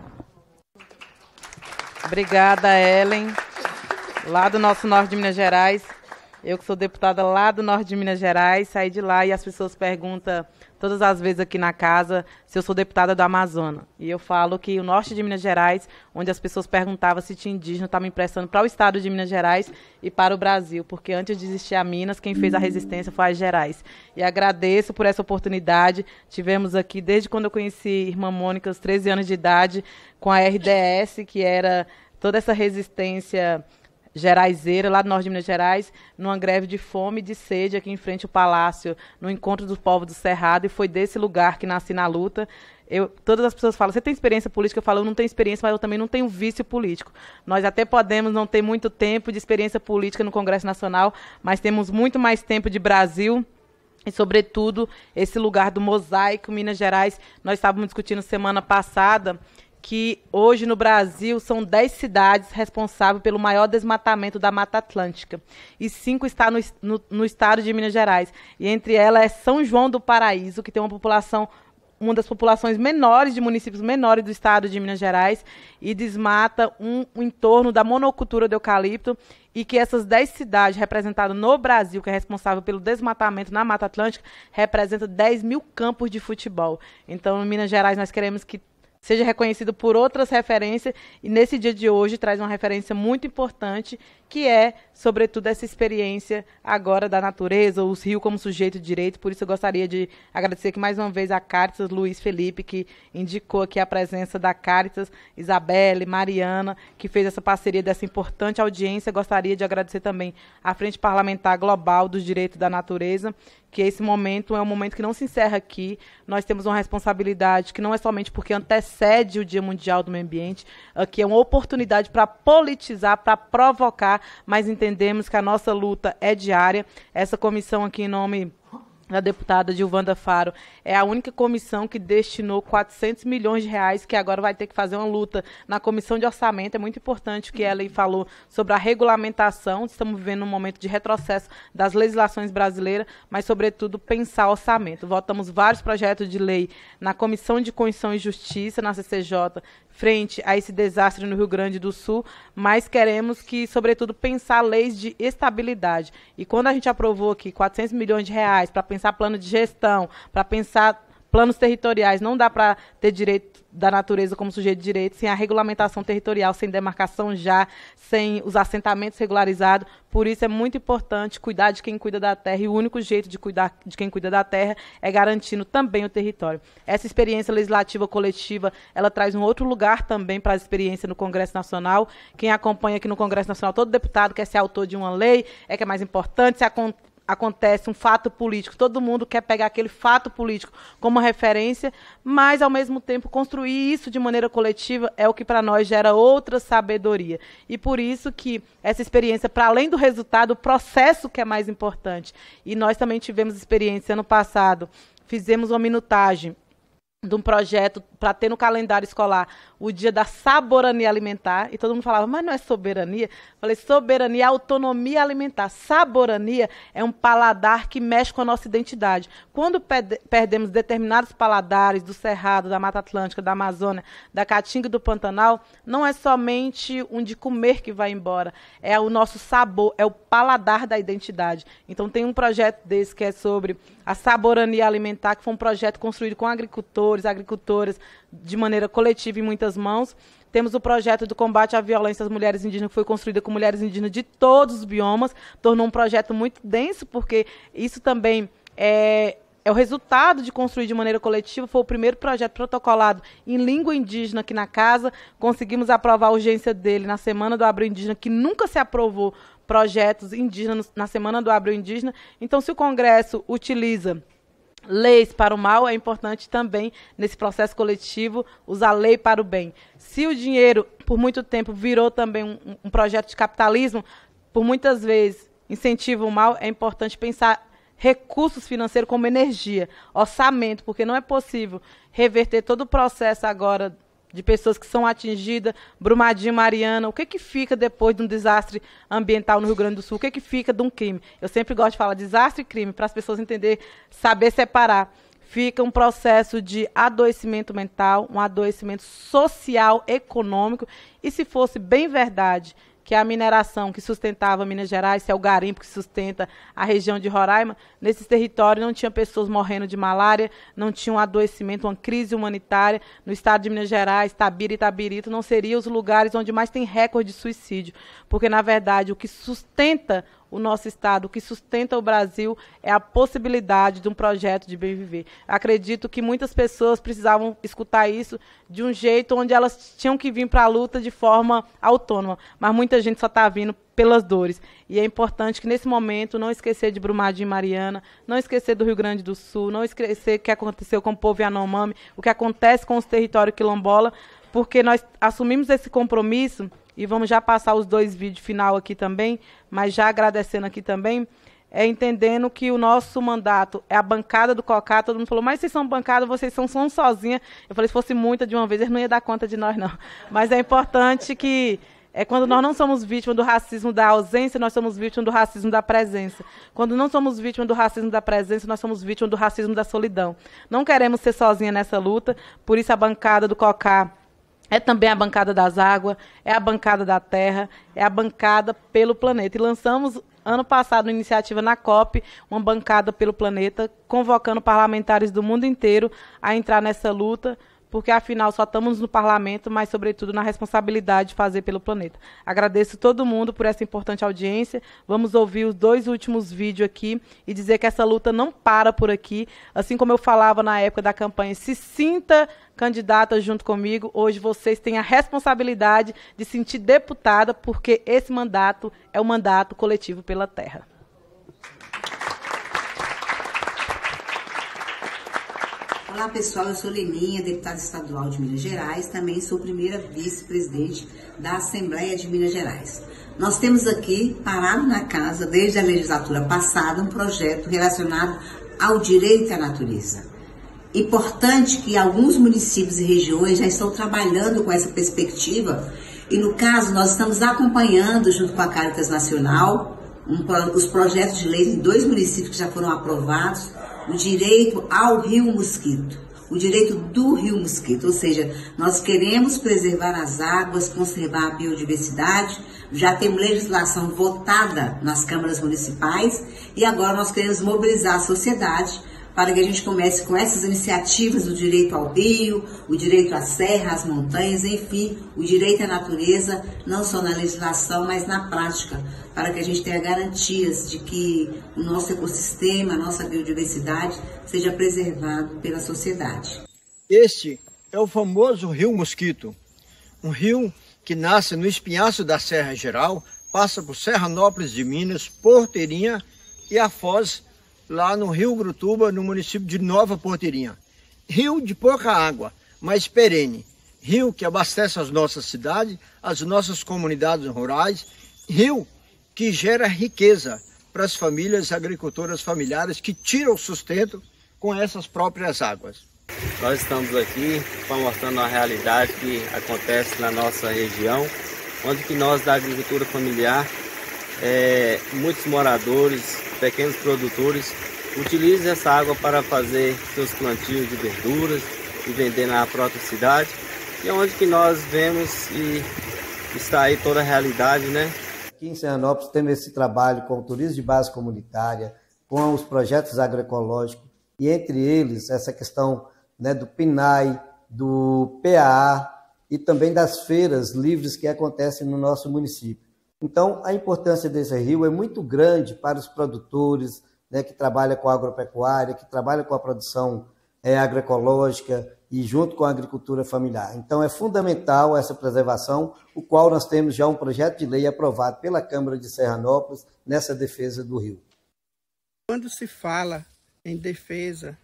Obrigada, Ellen. Lá do nosso norte de Minas Gerais. Eu que sou deputada lá do norte de Minas Gerais, saí de lá e as pessoas perguntam todas as vezes aqui na casa se eu sou deputada do Amazonas. E eu falo que o norte de Minas Gerais, onde as pessoas perguntavam se tinha indígena, está me emprestando para o estado de Minas Gerais e para o Brasil, porque antes de existir a Minas, quem fez a resistência foi as Gerais. E agradeço por essa oportunidade. Tivemos aqui, desde quando eu conheci a irmã Mônica, aos 13 anos de idade, com a RDS, que era toda essa resistência geraiseira, lá do norte de Minas Gerais, numa greve de fome e de sede aqui em frente ao Palácio, no encontro dos povos do Cerrado, e foi desse lugar que nasci na luta. Todas as pessoas falam, você tem experiência política? Eu falo, eu não tenho experiência, mas eu também não tenho vício político. Nós até podemos não ter muito tempo de experiência política no Congresso Nacional, mas temos muito mais tempo de Brasil, e, sobretudo, esse lugar do mosaico, Minas Gerais. Nós estávamos discutindo semana passada que hoje no Brasil são 10 cidades responsáveis pelo maior desmatamento da Mata Atlântica. E 5 está no estado de Minas Gerais. E entre elas é São João do Paraíso, que tem uma das populações menores, de municípios menores do estado de Minas Gerais, e desmata um entorno da monocultura do eucalipto, e que essas 10 cidades representadas no Brasil, que é responsável pelo desmatamento na Mata Atlântica, representa 10 mil campos de futebol. Então, em Minas Gerais, nós queremos que seja reconhecido por outras referências, e nesse dia de hoje traz uma referência muito importante, que é, sobretudo, essa experiência agora da natureza, os rios como sujeito de direito. Por isso eu gostaria de agradecer aqui mais uma vez a Cáritas Luiz Felipe, que indicou aqui a presença da Cáritas, Isabelle, Mariana, que fez essa parceria dessa importante audiência. Gostaria de agradecer também à Frente Parlamentar Global dos Direitos da Natureza, que esse momento é um momento que não se encerra aqui. Nós temos uma responsabilidade que não é somente porque antecede o Dia Mundial do Meio Ambiente, aqui é uma oportunidade para politizar, para provocar, mas entendemos que a nossa luta é diária. Essa comissão aqui, em nome da deputada Gilvanda Faro, é a única comissão que destinou 400 milhões de reais, que agora vai ter que fazer uma luta na comissão de orçamento. É muito importante o que ela falou sobre a regulamentação. Estamos vivendo um momento de retrocesso das legislações brasileiras, mas, sobretudo, pensar orçamento. Votamos vários projetos de lei na Comissão de Constituição e Justiça, na CCJ, frente a esse desastre no Rio Grande do Sul, mas queremos que, sobretudo, pensar leis de estabilidade. E quando a gente aprovou aqui 400 milhões de reais para pensar plano de gestão, para pensar planos territoriais, não dá para ter direito da natureza como sujeito de direito sem a regulamentação territorial, sem demarcação já, sem os assentamentos regularizados. Por isso é muito importante cuidar de quem cuida da terra, e o único jeito de cuidar de quem cuida da terra é garantindo também o território. Essa experiência legislativa coletiva, ela traz um outro lugar também para a experiência no Congresso Nacional. Quem acompanha aqui no Congresso Nacional, todo deputado quer ser autor de uma lei, é que é mais importante. Se acontece um fato político, todo mundo quer pegar aquele fato político como referência, mas, ao mesmo tempo, construir isso de maneira coletiva é o que, para nós, gera outra sabedoria. E por isso que essa experiência, para além do resultado, o processo que é mais importante. E nós também tivemos experiência ano passado, fizemos uma minutagem de um projeto para ter no calendário escolar o dia da saborania alimentar, e todo mundo falava, mas não é soberania? Falei, soberania é autonomia alimentar. Saborania é um paladar que mexe com a nossa identidade. Quando perdemos determinados paladares do Cerrado, da Mata Atlântica, da Amazônia, da Caatinga e do Pantanal, não é somente um de comer que vai embora, é o nosso sabor, é o paladar da identidade. Então tem um projeto desse que é sobre a saborania alimentar, que foi um projeto construído com agricultoras, de maneira coletiva em muitas mãos. Temos o projeto do combate à violência às mulheres indígenas, que foi construído com mulheres indígenas de todos os biomas, tornou um projeto muito denso, porque isso também é é o resultado de construir de maneira coletiva, foi o primeiro projeto protocolado em língua indígena aqui na casa, conseguimos aprovar a urgência dele na Semana do Abril Indígena, que nunca se aprovou projetos indígenas na Semana do Abril Indígena. Então, se o Congresso utiliza leis para o mal, é importante também, nesse processo coletivo, usar lei para o bem. Se o dinheiro, por muito tempo, virou também um projeto de capitalismo, por muitas vezes incentiva o mal, é importante pensar recursos financeiros como energia, orçamento, porque não é possível reverter todo o processo agora de pessoas que são atingidas, Brumadinho, Mariana, o que fica depois de um desastre ambiental no Rio Grande do Sul, o que fica de um crime. Eu sempre gosto de falar desastre e crime, para as pessoas entenderem, saber separar. Fica um processo de adoecimento mental, um adoecimento social, econômico, e se fosse bem verdade que a mineração que sustentava Minas Gerais, se é o garimpo que sustenta a região de Roraima, nesses territórios não tinha pessoas morrendo de malária, não tinha um adoecimento, uma crise humanitária. No estado de Minas Gerais, Tabira e Itabirito não seriam os lugares onde mais tem recorde de suicídio, porque, na verdade, o que sustenta o nosso estado, o que sustenta o Brasil é a possibilidade de um projeto de bem viver. Acredito que muitas pessoas precisavam escutar isso de um jeito onde elas tinham que vir para a luta de forma autônoma, mas muita gente só está vindo pelas dores. E é importante que, nesse momento, não esquecer de Brumadinho e Mariana, não esquecer do Rio Grande do Sul, não esquecer o que aconteceu com o povo Yanomami, o que acontece com os territórios quilombola, porque nós assumimos esse compromisso. E vamos já passar os 2 vídeos final aqui também, mas já agradecendo aqui também, entendendo que o nosso mandato é a bancada do COCAR. Todo mundo falou, mas vocês são bancada, vocês são sozinhas. Eu falei, se fosse muita de uma vez, eles não iam dar conta de nós, não. Mas é importante que, quando nós não somos vítimas do racismo da ausência, nós somos vítimas do racismo da presença. Quando não somos vítimas do racismo da presença, nós somos vítimas do racismo da solidão. Não queremos ser sozinhas nessa luta, por isso a bancada do COCAR é também a bancada das águas, é a bancada da terra, é a bancada pelo planeta. E lançamos, ano passado, uma iniciativa na COP, uma bancada pelo planeta, convocando parlamentares do mundo inteiro a entrar nessa luta, porque, afinal, só estamos no parlamento, mas, sobretudo, na responsabilidade de fazer pelo planeta. Agradeço todo mundo por essa importante audiência. Vamos ouvir os 2 últimos vídeos aqui e dizer que essa luta não para por aqui. Assim como eu falava na época da campanha, se sinta candidata junto comigo. Hoje vocês têm a responsabilidade de se sentir deputada, porque esse mandato é o mandato coletivo pela terra. Olá pessoal, eu sou Leninha, deputada estadual de Minas Gerais, também sou primeira vice-presidente da Assembleia de Minas Gerais. Nós temos aqui, parado na casa, desde a legislatura passada, um projeto relacionado ao direito à natureza. Importante que alguns municípios e regiões já estão trabalhando com essa perspectiva e, no caso, nós estamos acompanhando, junto com a Caritas Nacional, os projetos de lei em 2 municípios que já foram aprovados, o direito ao Rio Mosquito, o direito do Rio Mosquito, ou seja, nós queremos preservar as águas, conservar a biodiversidade, já temos legislação votada nas câmaras municipais e agora nós queremos mobilizar a sociedade para que a gente comece com essas iniciativas do direito ao rio, o direito à serra, às montanhas, enfim, o direito à natureza, não só na legislação, mas na prática, para que a gente tenha garantias de que o nosso ecossistema, a nossa biodiversidade seja preservado pela sociedade. Este é o famoso Rio Mosquito, um rio que nasce no espinhaço da Serra Geral, passa por Serranópolis de Minas, Porteirinha e a Foz, lá no Rio Grutuba, no município de Nova Porteirinha. Rio de pouca água, mas perene. Rio que abastece as nossas cidades, as nossas comunidades rurais. Rio que gera riqueza para as famílias agricultoras familiares que tiram o sustento com essas próprias águas. Nós estamos aqui mostrando a realidade que acontece na nossa região, onde que nós da agricultura familiar, muitos moradores, pequenos produtores, utilizam essa água para fazer seus plantios de verduras e vender na própria cidade. E é onde que nós vemos e está aí toda a realidade, né? Aqui em Serranópolis temos esse trabalho com o turismo de base comunitária, com os projetos agroecológicos, e entre eles essa questão, né, do PNAE, do PAA e também das feiras livres que acontecem no nosso município. Então, a importância desse rio é muito grande para os produtores, né, que trabalha com a agropecuária, que trabalha com a produção agroecológica e junto com a agricultura familiar. Então, é fundamental essa preservação, o qual nós temos já um projeto de lei aprovado pela Câmara de Serranópolis nessa defesa do rio. Quando se fala em defesa,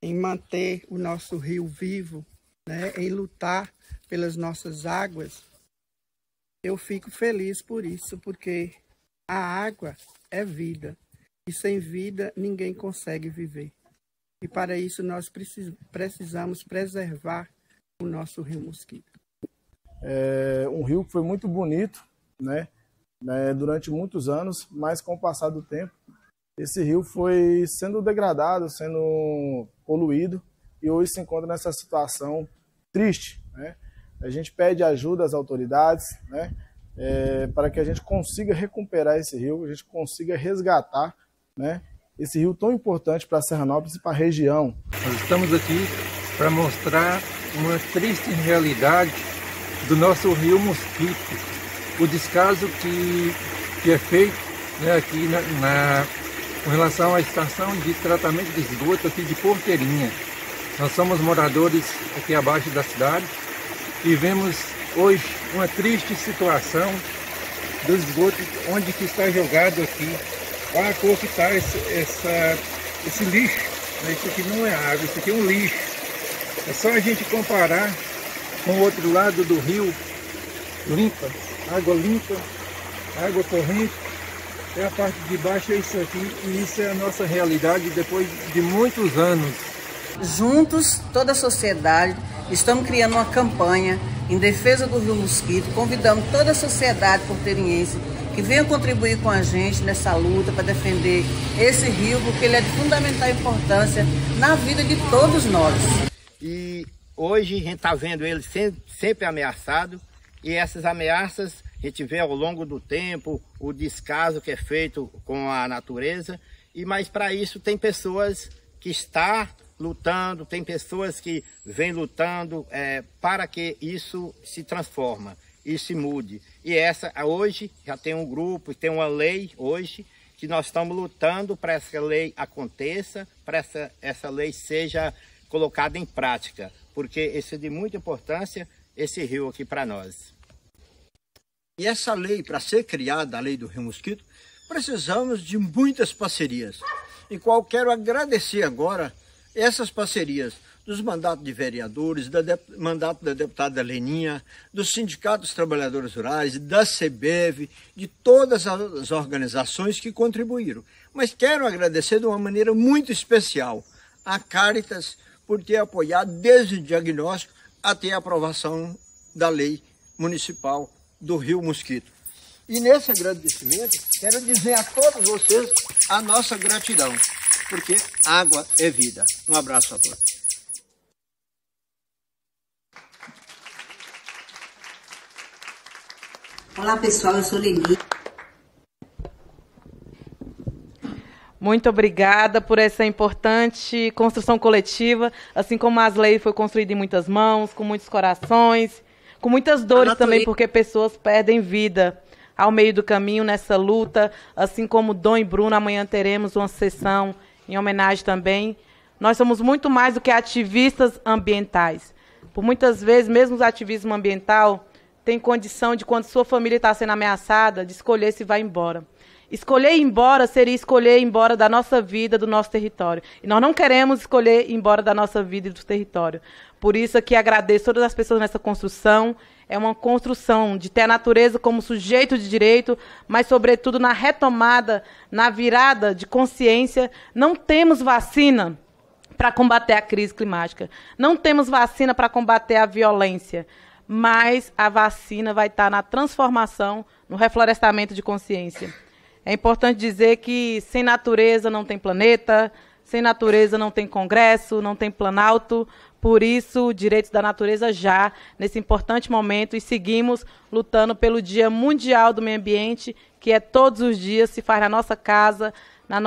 em manter o nosso rio vivo, né, em lutar pelas nossas águas, eu fico feliz por isso, porque a água é vida, e sem vida ninguém consegue viver. E para isso nós precisamos preservar o nosso rio Mosquito. É um rio que foi muito bonito, né, durante muitos anos, mas com o passar do tempo, esse rio foi sendo degradado, sendo poluído, e hoje se encontra nessa situação triste, né? A gente pede ajuda às autoridades, né, para que a gente consiga recuperar esse rio, a gente consiga resgatar, né, esse rio tão importante para Serranópolis e para a região. Nós estamos aqui para mostrar uma triste realidade do nosso rio Mosquito, o descaso que é feito, né, aqui com relação à estação de tratamento de esgoto aqui de Porteirinha. Nós somos moradores aqui abaixo da cidade e vemos hoje uma triste situação do esgoto, onde que está jogado aqui. Olha a cor que está esse lixo. Isso aqui não é água, isso aqui é um lixo. É só a gente comparar com o outro lado do rio, limpa, água corrente. É a parte de baixo, é isso aqui, e isso é a nossa realidade depois de muitos anos. Juntos, toda a sociedade, estamos criando uma campanha em defesa do rio Mosquito, convidamos toda a sociedade porteiriense que venha contribuir com a gente nessa luta para defender esse rio, porque ele é de fundamental importância na vida de todos nós. E hoje a gente está vendo ele sempre ameaçado, e essas ameaças a gente vê ao longo do tempo o descaso que é feito com a natureza, mas para isso tem pessoas que estão lutando, tem pessoas que vêm lutando para que isso se transforme e se mude. E hoje já tem um grupo, tem uma lei hoje que nós estamos lutando para essa lei aconteça, para essa lei seja colocada em prática, porque esse é de muita importância, esse rio aqui para nós. E essa lei, para ser criada, a lei do rio Mosquito, precisamos de muitas parcerias, em qual quero agradecer agora essas parcerias dos mandatos de vereadores, mandato da deputada Leninha, do Sindicato dos Trabalhadores Rurais, da CBEV, de todas as organizações que contribuíram. Mas quero agradecer de uma maneira muito especial a Caritas por ter apoiado desde o diagnóstico até a aprovação da lei municipal do rio Mosquito. E nesse agradecimento, quero dizer a todos vocês a nossa gratidão, porque água é vida. Um abraço a todos. Olá pessoal, eu sou Leni. Muito obrigada por essa importante construção coletiva, assim como a lei foi construída em muitas mãos, com muitos corações, com muitas dores também, porque pessoas perdem vida ao meio do caminho nessa luta, assim como Dom e Bruno, amanhã teremos uma sessão em homenagem também. Nós somos muito mais do que ativistas ambientais. Por muitas vezes, mesmo o ativismo ambiental tem condição de, quando sua família está sendo ameaçada, de escolher se vai embora. Escolher ir embora seria escolher ir embora da nossa vida, do nosso território. E nós não queremos escolher ir embora da nossa vida e do território. Por isso aqui agradeço todas as pessoas nessa construção. É uma construção de ter a natureza como sujeito de direito, mas, sobretudo, na retomada, na virada de consciência. Não temos vacina para combater a crise climática. Não temos vacina para combater a violência. Mas a vacina vai estar na transformação, no reflorestamento de consciência. É importante dizer que sem natureza não tem planeta, sem natureza não tem Congresso, não tem Planalto. Por isso, direitos da natureza já, nesse importante momento, e seguimos lutando pelo Dia Mundial do Meio Ambiente, que é todos os dias, se faz na nossa casa, no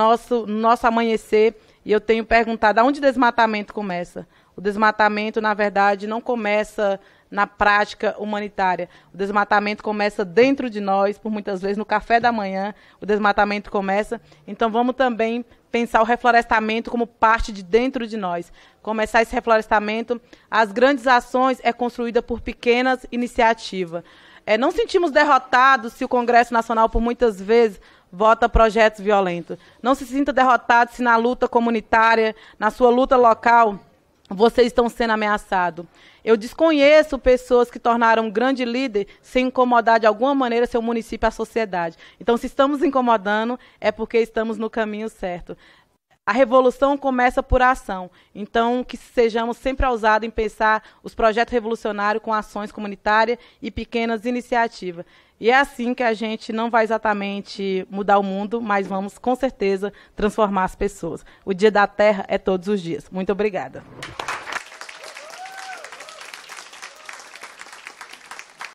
nosso amanhecer, E eu tenho perguntado aonde o desmatamento começa. O desmatamento, na verdade, não começa na prática humanitária. O desmatamento começa dentro de nós, por muitas vezes no café da manhã, o desmatamento começa. Então vamos também pensar o reflorestamento como parte de dentro de nós. Começar esse reflorestamento, as grandes ações é construída por pequenas iniciativas. Não sentimos derrotados se o Congresso Nacional, por muitas vezes, vota projetos violentos. Não se sinta derrotado se na luta comunitária, na sua luta local, vocês estão sendo ameaçados. Eu desconheço pessoas que tornaram um grande líder sem incomodar de alguma maneira seu município e a sociedade. Então, se estamos incomodando, é porque estamos no caminho certo. A revolução começa por ação. Então, que sejamos sempre ousados em pensar os projetos revolucionários com ações comunitárias e pequenas iniciativas. E é assim que a gente não vai exatamente mudar o mundo, mas vamos, com certeza, transformar as pessoas. O Dia da Terra é todos os dias. Muito obrigada.